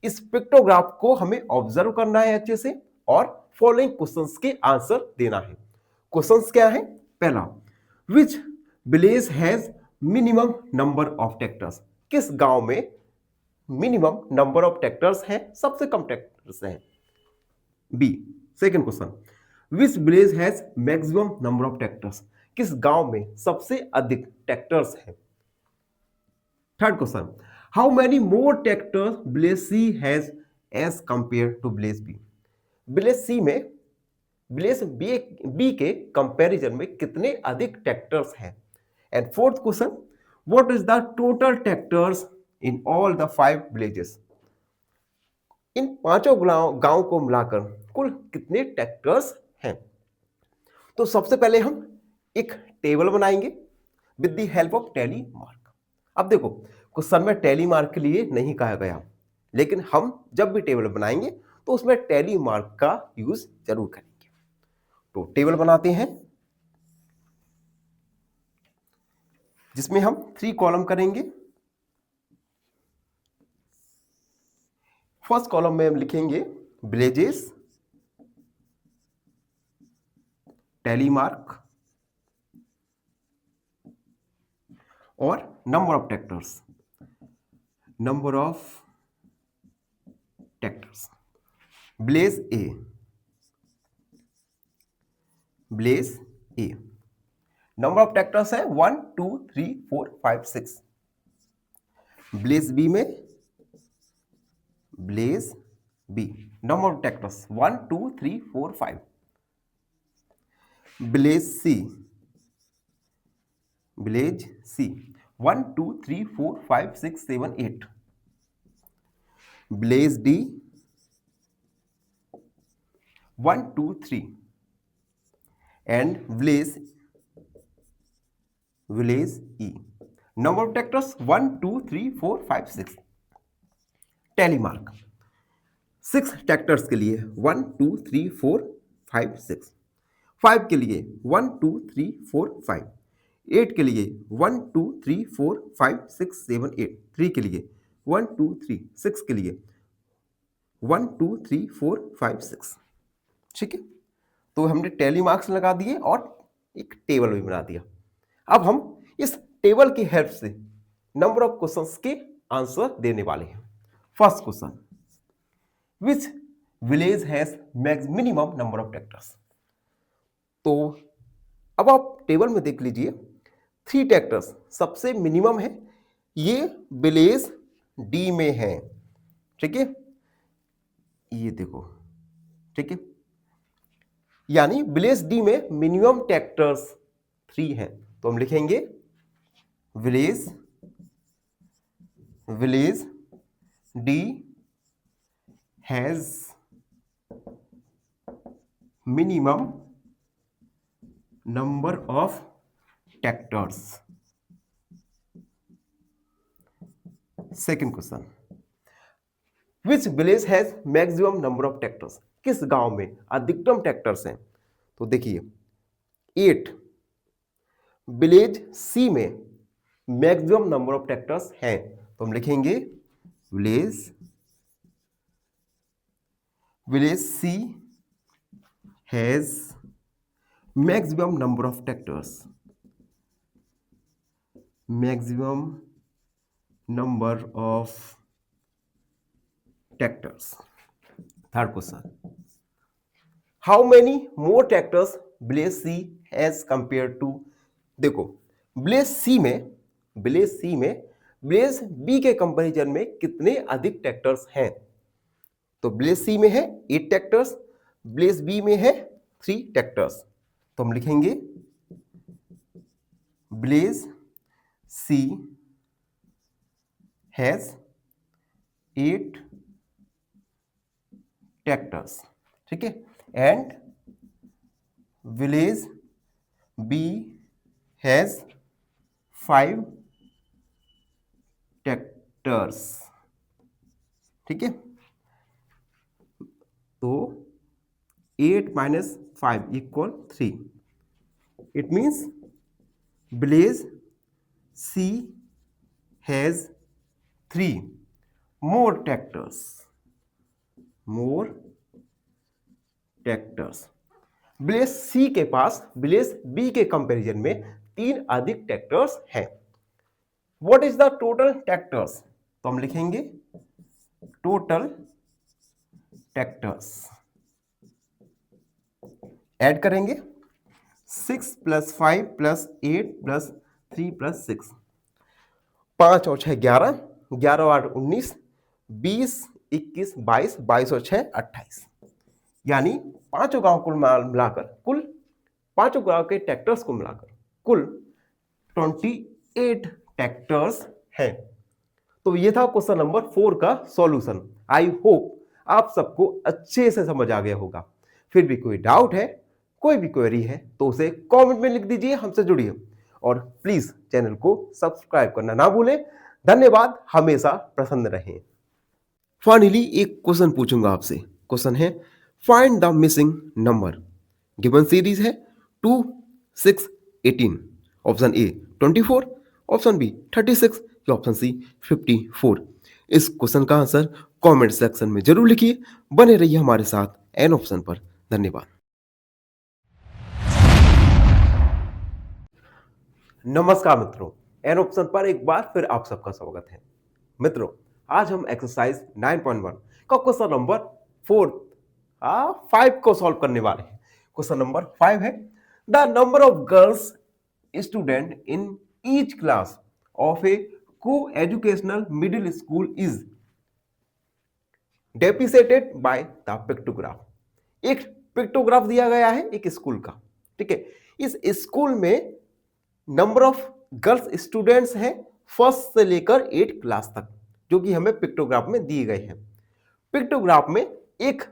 इस पिक्टोग्राफ को हमें ऑब्जर्व करना है अच्छे से और फॉलोइंग क्वेश्चंस के आंसर देना है। क्वेश्चंस क्या है? पहला, which village has minimum number of tractors. किस गांव में मिनिमम नंबर ऑफ ट्रैक्टर्स हैं, सबसे कम ट्रैक्टर्स हैं। B, second question, which village has maximum number of tractors. किस गांव में सबसे अधिक ट्रैक्टर्स हैं। Third question, how many more tractors village C has as compare to village B. Village C में विलेज बी के कंपैरिजन में कितने अधिक ट्रैक्टर्स हैं। And fourth question, what is the total tractors in all the 5 villages. इन 5 गांव को मिलाकर कुल कितने ट्रैक्टर्स हैं। तो सबसे पहले हम एक टेबल बनाएंगे with the help of tally mark. अब देखो, क्वेश्चन में टैली मार्क के लिए नहीं कहा गया, लेकिन हम जब भी टेबल बनाएंगे तो उसमें टैली मार्क का यूज जरूर करेंगे। तो टेबल बनाते हैं जिसमें हम 3 कॉलम करेंगे। फर्स्ट कॉलम में हम लिखेंगे विलेजेस, टेलीमार्क और number of tractors. Number of tractors, village A, village A. Number of tractors है 1 2 3 4 5 6। ब्लेज बी में village B, number of tractors 1 2 3 4 5। Village C, village C 1 2 3 4 5 6 7 8। Village D 1 2 3 and village E. Number of tractors 1 2 3 4 5 6। Tally mark 6 tractors के लिए 1 2 3 4 5 6। 5 के लिए 1 2 3 4 5। 8 के लिए 1 2 3 4 5 6 7 8। 3 के लिए 1 2 3। 6 के लिए 1 2 3 4 5 6। ठीक है, तो हमने टेली मार्क्स लगा दिए और एक टेबल भी बना दिया। अब हम इस टेबल की हेल्प से नंबर ऑफ क्वेश्चंस के आंसर देने वाले हैं। First question, which village has minimum number of tractors. तो अब आप टेबल में देख लीजिए 3 ट्रैक्टर्स सबसे मिनिमम है, ये विलेज डी में है। ठीक है, ये देखो, ठीक है, यानी विलेज डी में मिनिमम ट्रैक्टर्स 3 हैं। तो हम लिखेंगे village D has minimum number of tractors. Second question, which village has maximum number of tractors. किस गांव में अधिकतम ट्रैक्टर्स हैं। तो देखिए 8। विलेज सी में मैक्सिमम नंबर ऑफ ट्रैक्टर्स हैं, तो हम लिखेंगे village C has maximum number of tractors, maximum number of tractors. Third question, how many more tractors village C as compare to. देखो विलेज सी में विलेज बी के comparison में कितने अधिक ट्रैक्टर्स हैं। तो विलेज सी में है 8 ट्रैक्टर्स, विलेज बी में है 3 ट्रैक्टर्स। तो हम लिखेंगे विलेज सी हैज 8 ट्रैक्टर्स। ठीक है, and village B has 5 tractors. ठीक है, तो 8 minus 5 equal 3। It means village C has 3 more tractors, village C के पास विलेज बी के कंपैरिजन में 3 अधिक ट्रैक्टर्स हैं। What is the total tractors. तो हम लिखेंगे टोटल ट्रैक्टर्स, ऐड करेंगे 6 + 5 + 8 + 3 + 6। 5 और 6 11, 11 और 8 19, 20 21 22, 22 और 6 28। यानी पांचों गांव को मिलाकर कुल पांचों गांव के ट्रैक्टर्स को मिलाकर कुल 28 ट्रैक्टर्स हैं। तो ये था क्वेश्चन नंबर 4 का सॉल्यूशन। आई होप आप सबको अच्छे से समझ आ गया होगा। फिर भी कोई डाउट है, कोई भी क्वेरी है तो उसे कमेंट में लिख दीजिए, हमसे जुड़िए और प्लीज चैनल को सब्सक्राइब करना ना भूलें। धन्यवाद, हमेशा प्रसन्न रहें। फाइनली एक क्वेश्चन पूछूंगा आपसे। क्वेश्चन है find the missing number given series है 2, 6, 18। ऑप्शन ए 24, ऑप्शन बी 36 या ऑप्शन सी 54। इस क्वेश्चन का आंसर कमेंट सेक्शन में जरूर लिखिए। बने रहिए हमारे साथ एन ऑप्शन पर। धन्यवाद। नमस्कार मित्रों, एन ऑप्शन पर एक बार फिर आप सबका स्वागत है। मित्रों, आज हम एक्सरसाइज 9.1 का क्वेश्चन नंबर 5 को सॉल्व करने वाले हैं। क्वेश्चन नंबर 5 है, the number of girls student in each class of a coeducational middle school is depicted by the pictograph. एक पिक्टोग्राफ दिया गया है एक स्कूल का, ठीक है। इस स्कूल में नंबर ऑफ गर्ल्स स्टूडेंट्स हैं फर्स्ट से लेकर 8 क्लास तक, जो कि हमें पिक्टोग्राफ में दिए गए हैं। पिक्टोग्राफ में एक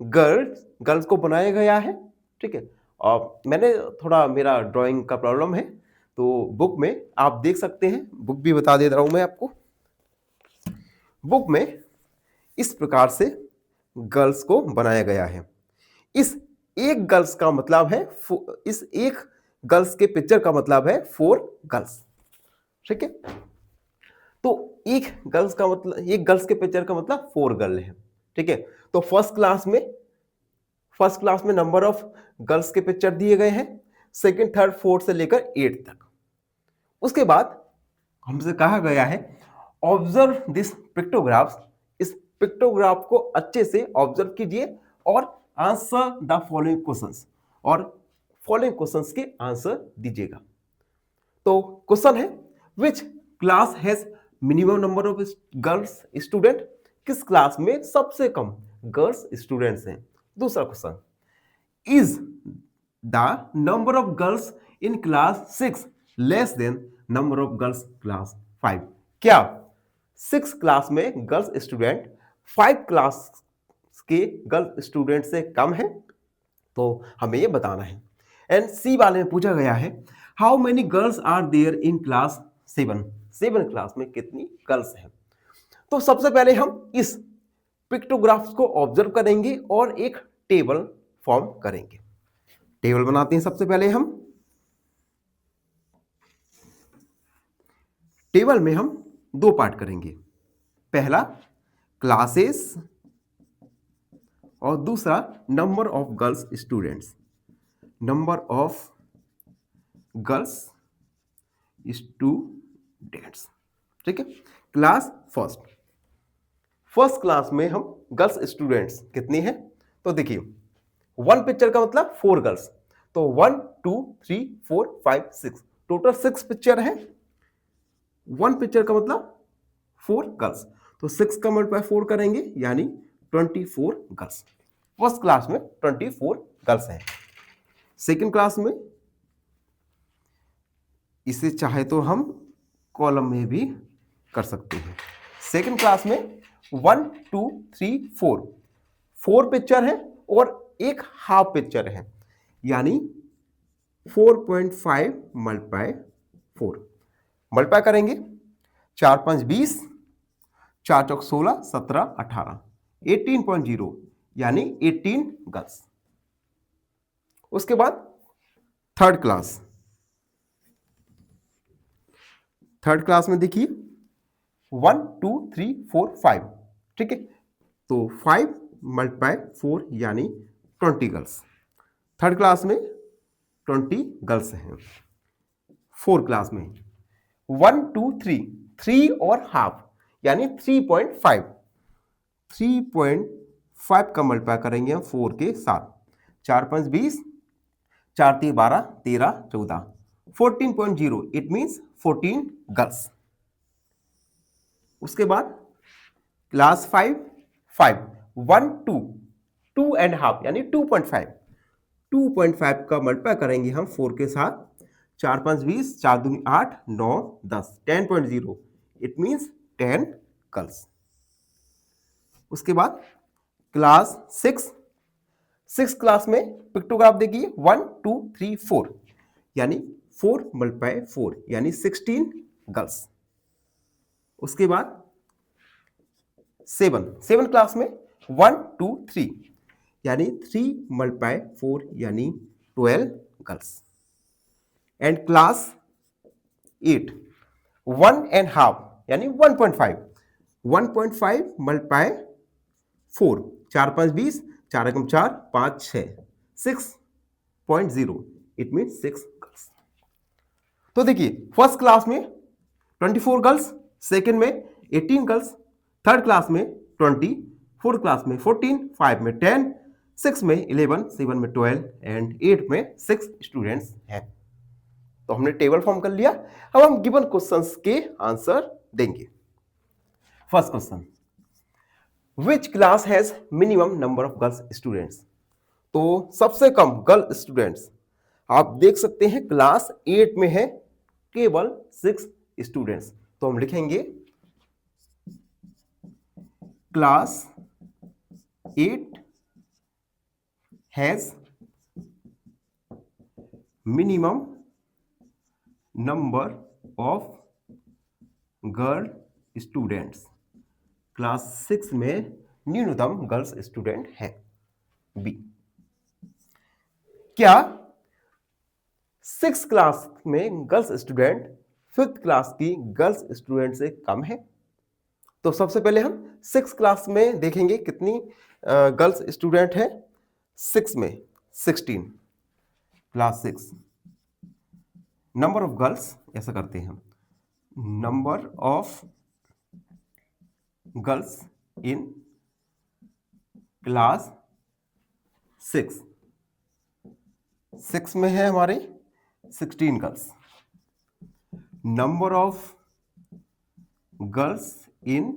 गर्ल्स को बनाया गया है, ठीक है। और मैंने थोड़ा, मेरा ड्राइंग का प्रॉब्लम है, तो बुक में आप देख सकते हैं, बुक भी बता दे रहा हूं मैं आपको। बुक में इस प्रकार से गर्ल्स को बनाया गया है। इस एक गर्ल्स का मतलब है, इस एक गर्ल्स के पिक्चर का मतलब है 4 गर्ल्स, ठीक है। तो एक गर्ल्स का मतलब, एक गर्ल्स के पिक्चर का मतलब 4 गर्ल है, ठीक है। तो फर्स्ट क्लास में नंबर ऑफ गर्ल्स के पिक्चर दिए गए हैं, सेकंड, थर्ड, फोर्थ से लेकर 8 तक। उसके बाद हमसे कहा गया है ऑब्जर्व दिस पिक्टोग्राफ्स। इस पिक्टोग्राफ को अच्छे से ऑब्जर्व कीजिए और आंसर द फॉलोइंग क्वेश्चंस, और फॉलोइंग क्वेश्चंस के आंसर दीजिएगा। तो क्वेश्चन है, which class has minimum number of girls student. किस क्लास में सबसे कम गर्ल्स स्टूडेंट्स हैं। दूसरा question, is the number of girls in class 6 less than number of girls class 5। क्या 6 क्लास में गर्ल्स स्टूडेंट 5 क्लास के गर्ल्स स्टूडेंट से कम है। तो हमें ये बताना है। एंड सी वाले में पूछा गया है, how many girls are there in class 7। 7 class में कितनी गर्ल्स हैं। तो सबसे पहले हम इस पिक्टोग्राफ्स को ऑब्जर्व करेंगे और एक टेबल फॉर्म करेंगे। टेबल बनाते हैं सबसे पहले हम। टेबल में हम 2 पार्ट करेंगे, पहला क्लासेस और दूसरा number of girls students. Number of girls students, ठीक है। क्लास फर्स्ट क्लास में हम गर्ल्स स्टूडेंट्स कितनी हैं। तो देखिए, 1 पिक्चर का मतलब 4 गर्ल्स, तो 1 2 3 4 5 6, टोटल 6 पिक्चर है। 1 पिक्चर का मतलब 4 गर्ल्स, तो 6 का मल्टीप्लाई 4 करेंगे यानी 24 गर्ल्स। फर्स्ट क्लास में 24 गर्ल्स हैं। सेकेंड क्लास में, इसे चाहे तो हम कॉलम में भी कर सकते हैं। सेकेंड क्लास में 1 2 3 4 पिक्चर है और एक हाफ पिक्चर है, यानी 4.5 मल्टीप्लाई 4 मल्टीप्लाई करेंगे। 4 5 20, 4 चौक 16, 17 18, 18.0 यानी 18 गर्ल्स। उसके बाद थर्ड क्लास में देखिए 1 2 3 4 5, ठीक है। तो 5 मल्टीप्लाई 4 यानी 20 गर्ल्स। थर्ड क्लास में 20 गर्ल्स हैं। फोर्थ क्लास में 1 2 3 और हाफ यानी 3.5 का मल्टीप्लाई करेंगे हम 4 के साथ। 4 5 20, 4 3 12, 13 14, 14.0 इट मीन्स 14 गर्ल्स। उसके बाद क्लास 5 1 2 एंड हाफ यानी 2.5 का मल्टीप्लाई करेंगे हम 4 के साथ। 4 5 20, 4 2 8, 9 10, 10.0 इट मीन्स 10 गर्ल्स। उसके बाद क्लास 6 क्लास में पिक्टोग्राफ देखिए 1 2 3 4 यानी 4 मल्टीप्लाई 4 यानी 16 गर्ल्स। उसके बाद 7 क्लास में 1 2 3 यानी 3 मल्टीप्लाई 4 यानी 12 गर्ल्स एंड क्लास 8 1.5 यानी 1.5 multiply 4 4 5 20 4 Ekam 4 5 6 6.0 it mean 6 girls. तो देखिए फर्स्ट क्लास में 24 गर्ल्स, सेकेंड में 18 गर्ल्स, थर्ड क्लास में 20, फोर्थ क्लास में 14, 5 में 10, 6 में 11, 7 में 12 एंड 8 में 6 स्टूडेंट्स हैं। तो हमने टेबल फॉर्म कर लिया। अब हम गिवन क्वेश्चंस के आंसर देंगे। First question, which class has minimum number of girls students? तो सबसे कम गर्ल स्टूडेंट्स आप देख सकते हैं क्लास 8 में है केवल 6 स्टूडेंट्स। तो हम लिखेंगे class 8 has minimum number of girl students. Class 6 में न्यूनतम गर्ल्स स्टूडेंट है। बी, क्या 6 क्लास में गर्ल्स स्टूडेंट 5th क्लास की गर्ल्स स्टूडेंट से कम है? तो सबसे पहले हम 6 क्लास में देखेंगे कितनी गर्ल्स स्टूडेंट है। 6 में 16, क्लास 6 नंबर ऑफ गर्ल्स ऐसा करते हैं हम, number of girls in class 6 6 में है हमारे 16 girls. Number of girls in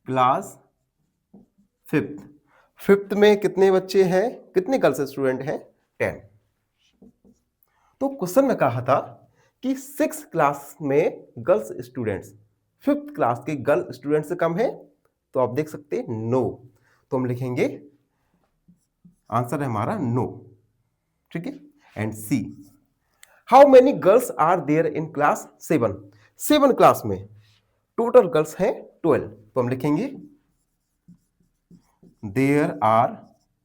class 5th में कितने बच्चे हैं, कितने गर्ल्स स्टूडेंट हैं? 10। तो क्वेश्चन में कहा था कि 6 क्लास में गर्ल्स स्टूडेंट्स 5th क्लास के गर्ल स्टूडेंट से कम है। तो आप देख सकते हैं नो। तो हम लिखेंगे आंसर है हमारा नो। ठीक है। And C, how many girls are there in class 7? 7 class में टोटल गर्ल्स हैं 12। तो हम लिखेंगे there are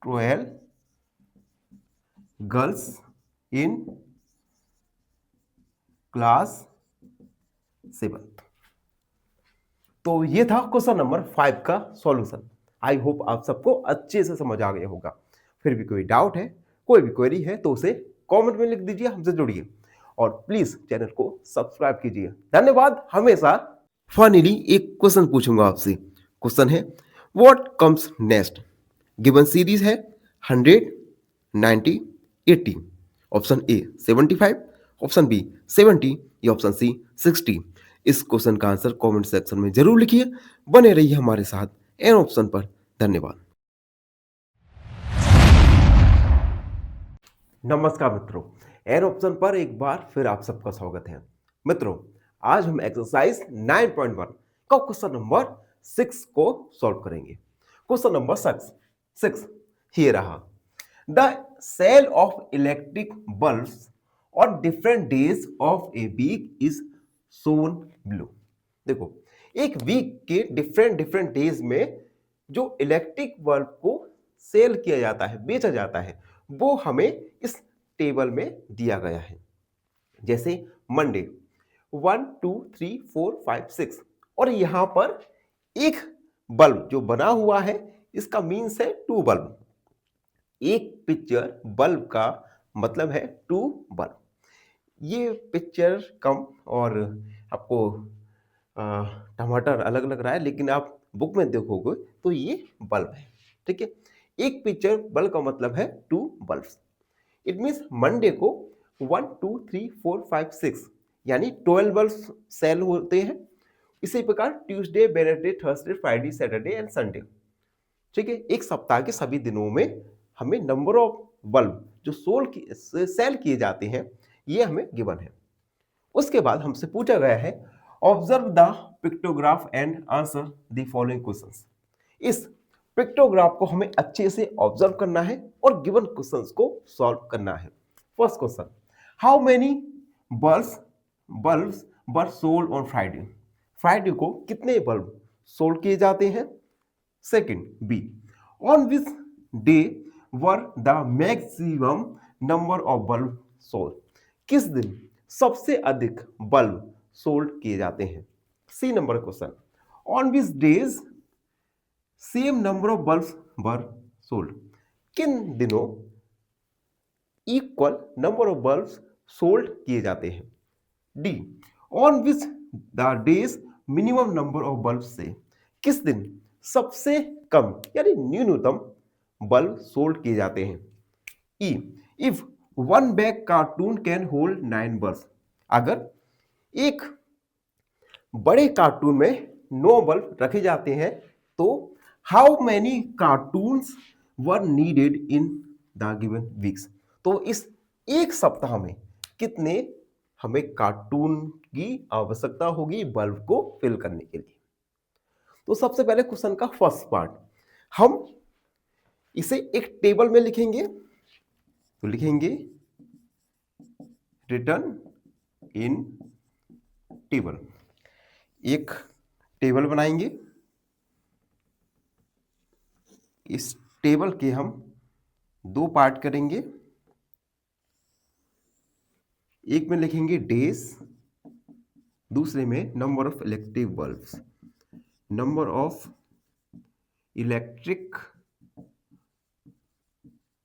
12 girls in class 7। तो ये था क्वेश्चन नंबर 5 का सॉल्यूशन। आई होप आप सबको अच्छे से समझ आ गया होगा। फिर भी कोई डाउट है, कोई भी क्वेरी है तो उसे कमेंट में लिख दीजिए, हमसे जुड़िए और प्लीज चैनल को सब्सक्राइब कीजिए। धन्यवाद। हमेशा फाइनली एक क्वेश्चन पूछूंगा आपसे। क्वेश्चन है what comes next? Given series है 100, 90, 80। ऑप्शन ए 75, ऑप्शन बी 70 या ऑप्शन सी 60। इस क्वेश्चन का आंसर कमेंट सेक्शन में जरूर लिखिए। बने रहिए हमारे साथ एन ऑप्शन पर। धन्यवाद। नमस्कार मित्रों, एन ऑप्शन पर एक बार फिर आप सबका स्वागत है। मित्रों, आज हम एक्सरसाइज 9.1 का क्वेश्चन नंबर 6 को सॉल्व करेंगे। क्वेश्चन नंबर 6 ये रहा। The sale of electric bulbs on different days of a week is shown below। देखो, एक वीक के डिफरेंट डेज में जो इलेक्ट्रिक बल्ब को सेल किया जाता है, बेचा जाता है, वो हमें इस टेबल में दिया गया है। जैसे मंडे 1 2 3 4 5 6 और यहां पर एक बल्ब जो बना हुआ है इसका मीन्स है 2 बल्ब। एक पिक्चर बल्ब का मतलब है 2 बल्ब। ये पिक्चर कम और आपको टमाटर अलग लग रहा है, लेकिन आप बुक में देखोगे तो ये बल्ब है। ठीक है। एक पिक्चर बल्ब का मतलब है 2 बल्ब्स। इट मीन्स मंडे को 1 2 3 4 5 6 यानी 12 बल्ब्स सेल होते हैं। इसी प्रकार Tuesday, Wednesday, Thursday, Friday, Saturday and Sunday. ठीक है। एक सप्ताह के सभी दिनों में हमें नंबर ऑफ बल्ब जो सेल किए जाते हैं ये हमें गिवन है। उसके बाद हमसे पूछा गया है observe the pictograph and answer the following questions. इस पिक्टोग्राफ को हमें अच्छे से ऑब्जर्व करना है और गिवन क्वेश्चंस को सॉल्व करना है। First question, how many bulbs were sold on Friday? Friday को कितने बल्ब सोल्ड किए जाते हैं? Second, B, on which day were the maximum number of bulb sold? किस दिन सबसे अधिक बल्ब सोल्ड किए जाते हैं? C number question, on which days same number of bulb were sold? किन दिनों equal number of bulb sold किए जाते हैं? D, on which the days minimum number of bulb से? किस दिन सबसे कम यानी न्यूनतम बल्ब सोल्ड किए जाते हैं? E, if one bag cartoon can hold 9 bulb? अगर एक बड़े कार्टून में 9 बल्ब रखे जाते हैं तो how many cartoons were needed in the given weeks? तो इस एक सप्ताह में कितने हमें कार्टून की आवश्यकता होगी बल्ब को फिल करने के लिए? तो सबसे पहले क्वेश्चन का फर्स्ट पार्ट हम इसे एक टेबल में लिखेंगे, तो लिखेंगे रिटर्न इन टेबल। एक टेबल बनाएंगे, इस टेबल के हम दो पार्ट करेंगे, एक में लिखेंगे डेज, दूसरे में number of electric bulbs, number of electric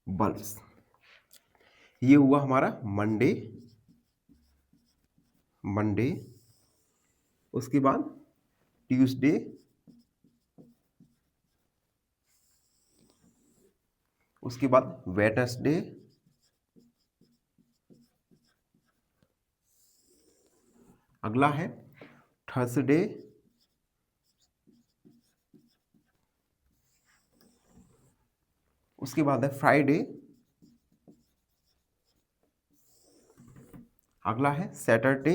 bulbs. ये हुआ हमारा मंडे, उसके बाद ट्यूसडे, उसके बाद वेडनेसडे, अगला है थर्सडे, उसके बाद है फ्राइडे, अगला है सैटरडे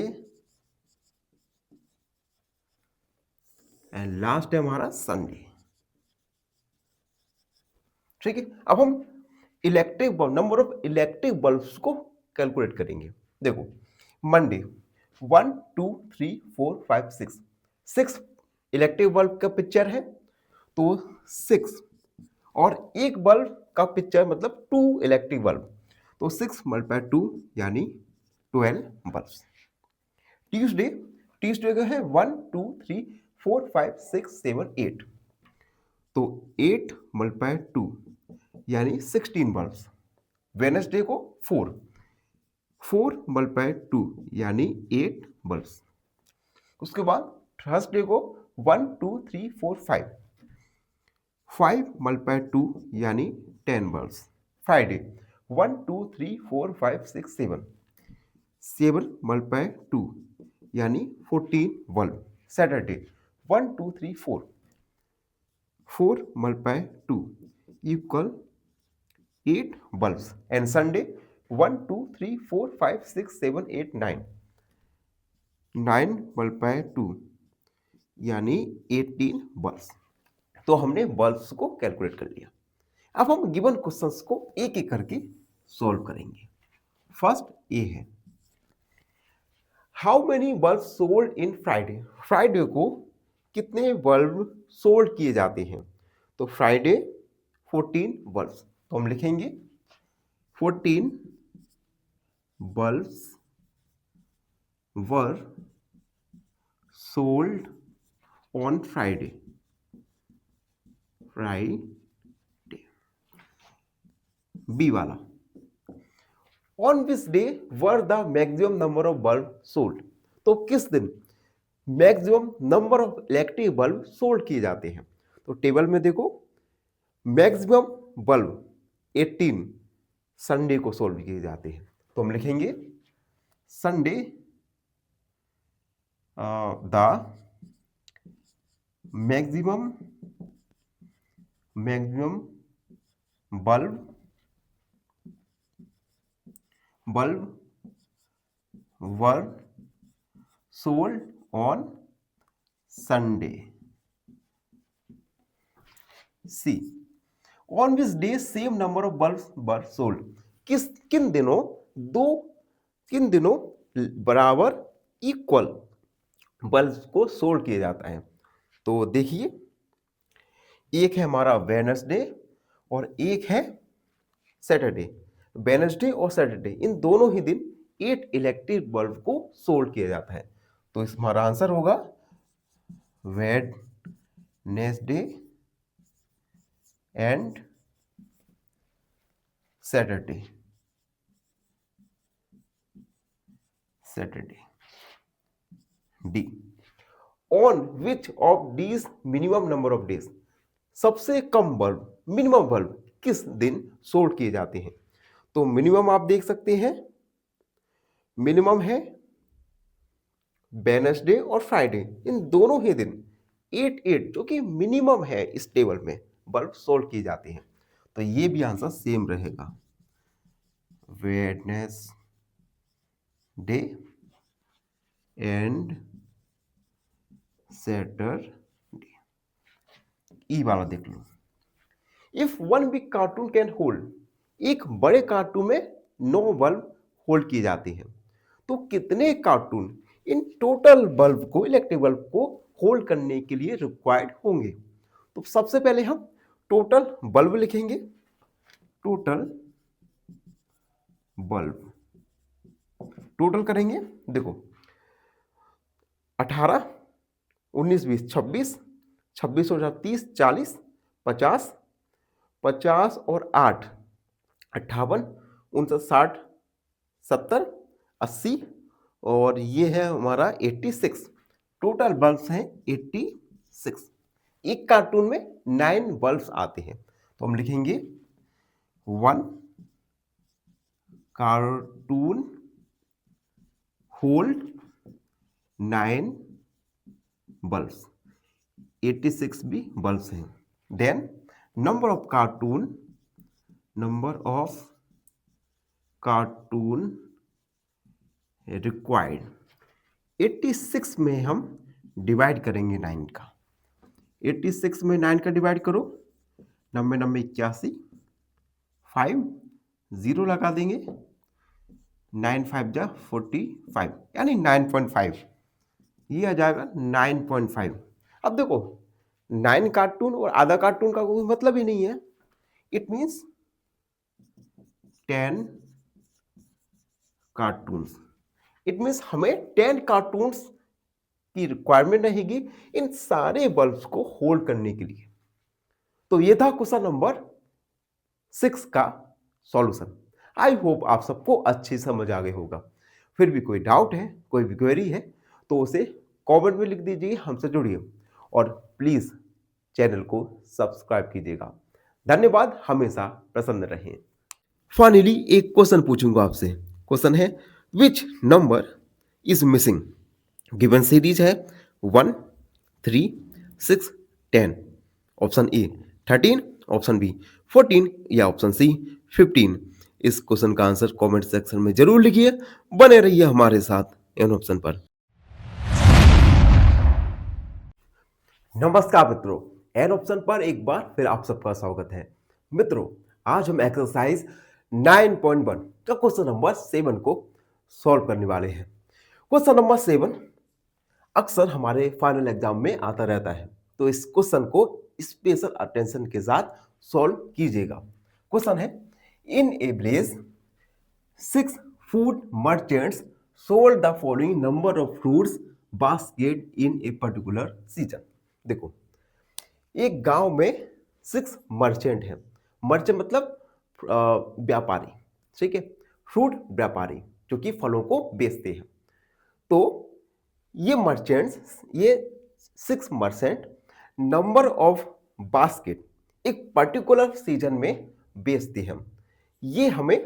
एंड लास्ट है हमारा संडे। ठीक है, अब हम electric bulb, number of electric bulbs को कैलकुलेट करेंगे। देखो मंडे 1 2 3 4 5 6 6 इलेक्ट्रिक बल्ब का पिक्चर है, तो 6 और एक बल्ब का पिक्चर मतलब 2 इलेक्ट्रिक बल्ब, तो 6 मल्टीप्लाई 2 यानी 12 बल्ब। ट्यूसडे, ट्यूसडे का है 1 2 3 4 5 6 7 8, तो 8 मल्टीप्लाई 2 यानी 16 बल्ब। वेडनेसडे को 4 मल्टीप्लाई 2 यानी 8 बल्ब। उसके बाद थर्सडे को 1 2 3 4 5 मल्टीप्लाई 2 यानी 10 बल्ब। फ्राइडे 1 2 3 4 5 6 7 मल्टीप्लाई 2 यानी 14 bulb. Saturday 1 2 3 4 multiply 2 equal 8 bulb. And Sunday 1 2 3 4 5 6 7 8 9 multiply 2 यानी 18 बल्ब। तो हमने बल्ब्स को कैलकुलेट कर लिया। अब हम गिवन क्वेश्चंस को एक एक करके सॉल्व करेंगे। फर्स्ट ए है, how many bulb sold in Friday? Friday को कितने बल्ब सोल्ड किए जाते हैं? तो फ्राइडे 14 बल्ब, तो हम लिखेंगे 14 bulbs were sold on Friday. B वाला, on which day were the maximum number of bulb sold? तो किस दिन maximum number of electric bulb sold किए जाते हैं? तो टेबल में देखो, मैक्सिमम बल्ब 18 संडे को सोल्व किए जाते हैं, तो हम लिखेंगे Sunday the maximum bulb were sold on Sunday. C, on which day same number of bulb were sold? किन दिनों बराबर इक्वल बल्ब को सोल्ड किया जाता है? तो देखिए, एक है हमारा वेडनेसडे और एक है सैटरडे, वेडनेसडे और सैटरडे इन दोनों ही दिन 8 इलेक्ट्रिक बल्ब को सोल्ड किया जाता है। तो इस हमारा आंसर होगा Wednesday and Saturday. D. On which of days minimum number of days, सबसे कम बल्ब मिनिमम बल्ब किस दिन सोल्ड किए जाते हैं? तो मिनिमम आप देख सकते हैं, मिनिमम है वेडनेसडे और फ्राइडे, इन दोनों ही दिन 8 जो कि मिनिमम है इस टेबल में बल्ब सोल्ड किए जाते हैं। तो ये भी आंसर सेम रहेगा, वेडनेसडे एंड सैटरडे। ई वाला देख लो, if one big cartoon can hold, एक बड़े कार्टून में 9 बल्ब होल्ड किए जाते हैं, तो कितने कार्टून इन टोटल बल्ब को, इलेक्ट्रिक बल्ब को होल्ड करने के लिए रिक्वायर्ड होंगे? तो सबसे पहले हम टोटल बल्ब लिखेंगे, टोटल बल्ब टोटल करेंगे। देखो 18, 19, 20, 26, 26 हो जाता 30, 40, 50, 50 और 8 58, 59, 60, 70, 80 और ये है हमारा 86। टोटल बल्ब्स हैं 86। एक कार्टून में 9 बल्ब्स आते हैं, तो हम लिखेंगे 1 कार्टून होल्ड 9 बल्ब्स, 86 भी बल्ब्स हैं। Then number of carton required, 86 में हम डिवाइड करेंगे 9 का, 86 में 9 का डिवाइड करो, 90 90 81, 5 0 लगा देंगे, 9 5 जा 45 यानी 9.5, ये आ जाएगा 9.5। अब देखो 9 कार्टून और आधा कार्टून का कोई मतलब ही नहीं है, it means 10 cartoons. It means हमें 10 कार्टून्स की रिक्वायरमेंट रहेगी इन सारे बल्ब्स को होल्ड करने के लिए। तो ये था क्वेश्चन नंबर 6 का सॉल्यूशन। आई होप आप सबको अच्छी समझ आ गई होगा। फिर भी कोई डाउट है, कोई भी क्वेरी है तो उसे कमेंट में लिख दीजिए, हमसे जुड़िए और प्लीज चैनल को सब्सक्राइब कीजिएगा। धन्यवाद, हमेशा प्रसन्न रहें। फाइनली एक क्वेश्चन पूछूंगा आपसे। क्वेश्चन है which number is missing? Given series है 1, 3, 6, 10। ऑप्शन ए 13, ऑप्शन बी 14 या ऑप्शन सी 15। इस क्वेश्चन का आंसर कमेंट सेक्शन में जरूर लिखिए। बने रहिए हमारे साथ एन ऑप्शन पर। नमस्कार मित्रों, एन ऑप्शन पर एक बार फिर आप सबका स्वागत है। मित्रों, आज हम एक्सरसाइज 9.1 का क्वेश्चन नंबर 7 को सॉल्व करने वाले हैं। क्वेश्चन नंबर 7 अक्सर हमारे फाइनल एग्जाम में आता रहता है, तो इस क्वेश्चन को स्पेशल अटेंशन के साथ सॉल्व कीजिएगा। क्वेश्चन है in a village 6 food merchants sold the following number of fruits basket in a particular season. देखो एक गांव में 6 मर्चेंट हैं। मर्चेंट मतलब व्यापारी, ठीक है, फ्रूट व्यापारी जो कि फलों को बेचते हैं। तो ये मर्चेंट्स, ये 6 मर्चेंट नंबर ऑफ बास्केट एक पर्टिकुलर सीजन में बेचते हैं। ये हमें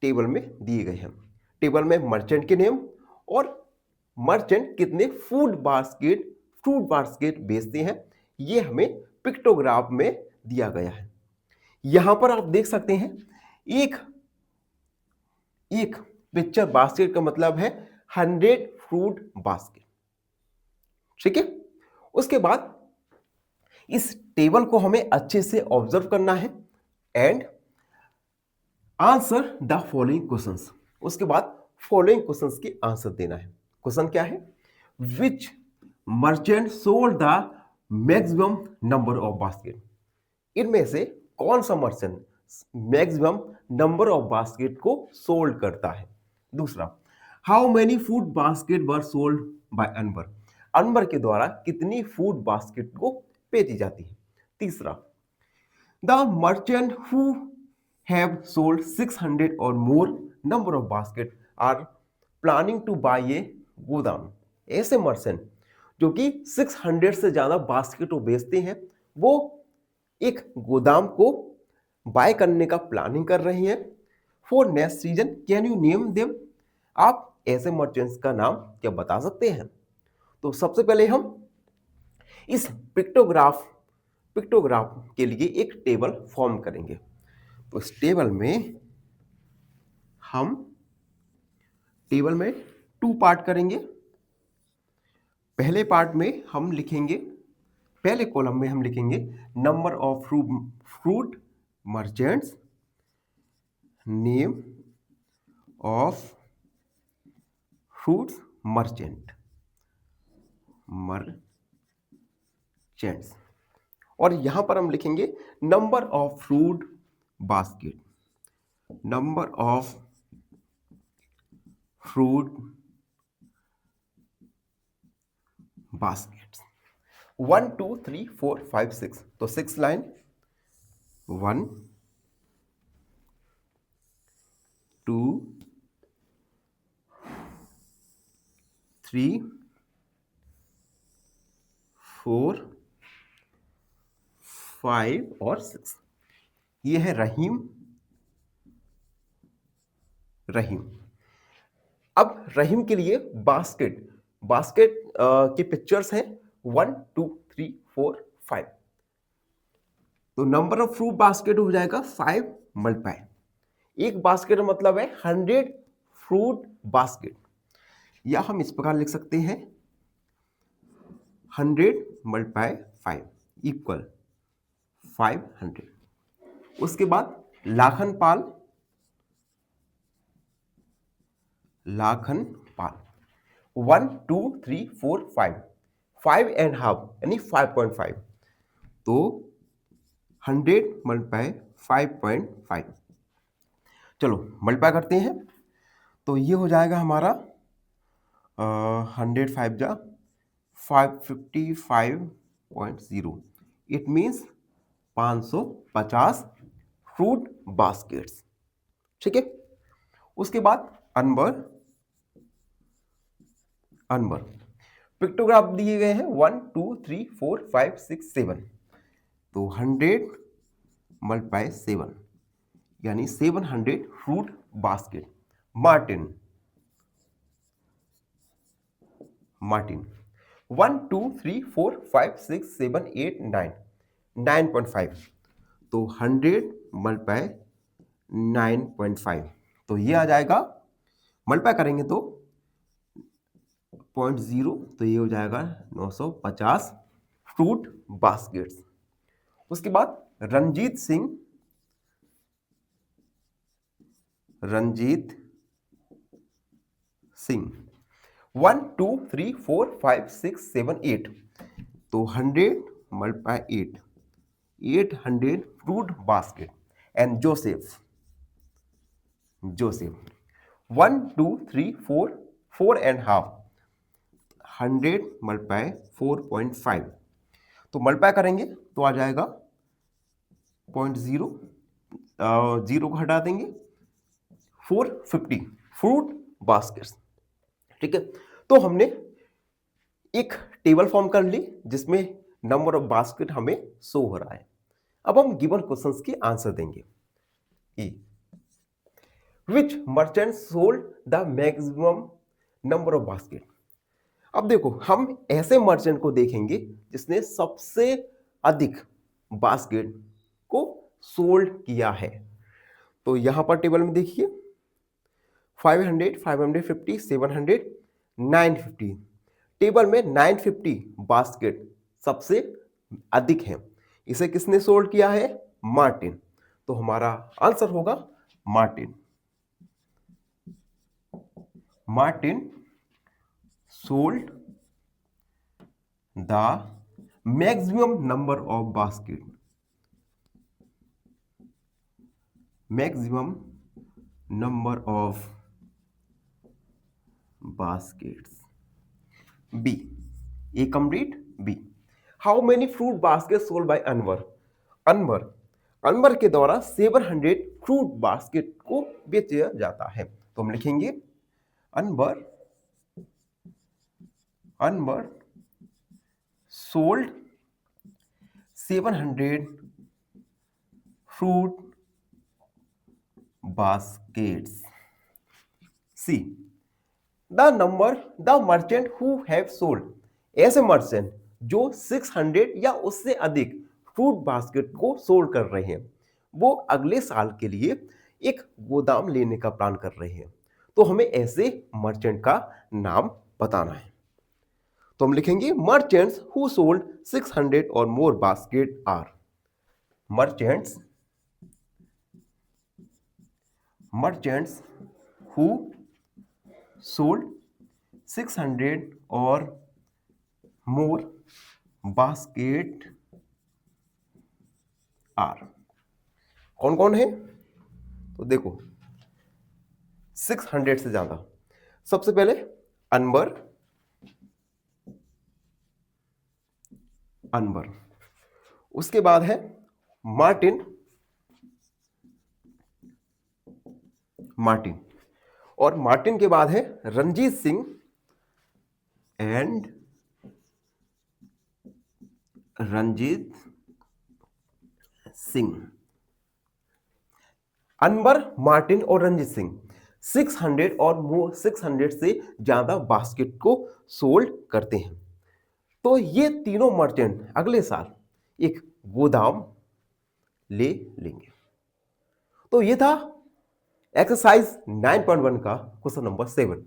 टेबल में दिए गए हैं। टेबल में मर्चेंट के नेम और मर्चेंट कितने फ्रूट बास्केट बेचते हैं, ये हमें पिक्टोग्राफ में दिया गया है। यहां पर आप देख सकते हैं एक पिक्चर बास्केट का मतलब है 100 फ्रूट बास्केट, ठीक है। उसके बाद इस टेबल को हमें अच्छे से ऑब्जर्व करना है and answer the following questions. उसके बाद फॉलोइंग क्वेश्चंस के आंसर देना है। क्वेश्चन क्या है? Which merchant sold the maximum number of basket. इनमें से कौन सा merchant maximum number of basket को सोल्ड करता है। दूसरा, how many food basket were sold by Anwar, Anwar के द्वारा कितनी फूड बास्केट को बेची जाती है। तीसरा, the merchant who have sold 600 or more number of basket are planning to buy a godam, ऐसे मर्चेंट जो कि 600 से ज्यादा बास्केट को बेचते हैं, वो एक गोदाम को बाय करने का प्लानिंग कर रही हैं for next season, can you name them, आप ऐसे मर्चेंट्स का नाम क्या बता सकते हैं। तो सबसे पहले हम इस पिक्टोग्राफ के लिए एक टेबल फॉर्म करेंगे। तो इस टेबल में 2 पार्ट करेंगे। पहले पार्ट में हम लिखेंगे, पहले कॉलम में हम लिखेंगे number of fruit merchants, name of fruits merchants, और यहां पर हम लिखेंगे number of fruit basket, number of fruit baskets 1 2 3 4 5 6, तो 6 लाइन 1 2 3 4 5 और 6। ये है रहीम। अब रहीम के लिए बास्केट के पिक्चर्स हैं 1 2 3 4 5, तो नंबर ऑफ फ्रूट बास्केट हो जाएगा 5 मल्टीप्लाई, एक बास्केट मतलब है 100 फ्रूट बास्केट, या हम इस प्रकार लिख सकते हैं 100 मल्टीप्लाई 5 इक्वल 500। उसके बाद लाखन पाल 1 2 3 4 5 एंड हाफ यानी 5.5, तो 100 मल्टीप्लाई 5.5, चलो मल्टीप्लाई करते हैं, तो ये हो जाएगा हमारा 100 5 जा 555.0, इट मीन्स 550 फ्रूट बास्केट्स। ठीक है, उसके बाद अनवर पिक्टोग्राफ दिए गए हैं 1 2 3 4 5 6 7, तो 100 मल्टीप्लाई 7 यानी 700 फ्रूट बास्केट। मार्टिन 1 2 3 4 5 6 7 8 9 9.5, तो 100 मल्टीप्लाई 9.5, तो ये आ जाएगा, मल्टीप्लाई करेंगे तो 0.0, तो ये हो जाएगा 950 फ्रूट बास्केट्स। उसके बाद रंजीत सिंह 1 2 3 4 5 6 7 8, तो 100 multiply 8 800 fruit basket. And Joseph 1 2 3 4 4 and half 100 multiply 4.5, तो मल्टीप्लाई करेंगे तो आ जाएगा 0.0, 0 को हटा देंगे 450 फ्रूट बास्केट्स। ठीक है, तो हमने एक टेबल फॉर्म कर ली जिसमें नंबर ऑफ बास्केट हमें शो हो रहा है। अब हम गिवन क्वेश्चंस के आंसर देंगे। Which merchant sold the maximum number of basket. अब देखो, हम ऐसे मर्चेंट को देखेंगे जिसने सबसे अधिक बास्केट को सोल्ड किया है। तो यहां पर टेबल में देखिए 500 550 700 950, टेबल में 950 बास्केट सबसे अधिक है। इसे किसने सोल्ड किया है? मार्टिन। तो हमारा आंसर होगा Martin sold the maximum number of basket maximum number of baskets. B, A complete. B, how many fruit basket sold by Anwar. Anwar Anwar के द्वारा 700 फ्रूट बास्केट को बेचा जाता है। तो हम लिखेंगे Anwar sold 700 fruit baskets. C, the merchant who have sold, ऐसे मर्चेंट जो 600 या उससे अधिक फ्रूट बास्केट को सोल्ड कर रहे हैं, वो अगले साल के लिए एक गोदाम लेने का प्लान कर रहे हैं। तो हमें ऐसे मर्चेंट का नाम बताना है। तो हम लिखेंगे merchants who sold 600 or more basket are. Merchants who sold 600 or more basket are. कौन कौन है? तो देखो 600 से ज्यादा, सबसे पहले अनवर, उसके बाद है मार्टिन, और मार्टिन के बाद है रंजीत सिंह एंड रंजीत सिंह। अनवर, मार्टिन और रंजीत सिंह 600 और मोर 600 से ज्यादा बास्केट को सोल्ड करते हैं। तो ये तीनों मर्चेंट अगले साल एक गोदाम ले लेंगे। तो ये था एक्सरसाइज 9.1 का क्वेश्चन नंबर 7।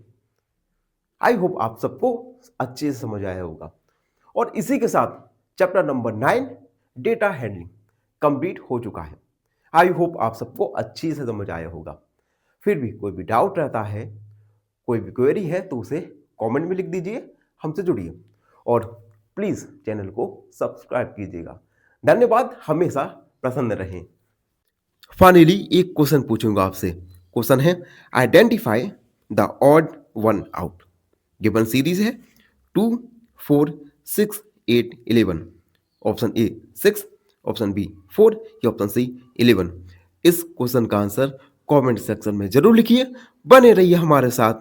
आई होप आप सबको अच्छे से समझ आया होगा। और इसी के साथ chapter number 9 data handling complete हो चुका है। आई होप आप सबको अच्छी से समझ आया होगा। फिर भी कोई भी डाउट रहता है, कोई भी क्वेरी है, तो उसे कमेंट में लिख दीजिए, हमसे जुड़िए और प्लीज चैनल को सब्सक्राइब कीजिएगा। धन्यवाद, हमेशा प्रसन्न रहें। फाइनली एक क्वेश्चन पूछूंगा आपसे। क्वेश्चन है identify the odd one out. Given series है 2, 4, 6, 8, 11। ऑप्शन ए 6, ऑप्शन बी 4 या ऑप्शन सी 11। इस क्वेश्चन का आंसर कमेंट सेक्शन में जरूर लिखिए। बने रहिए हमारे साथ।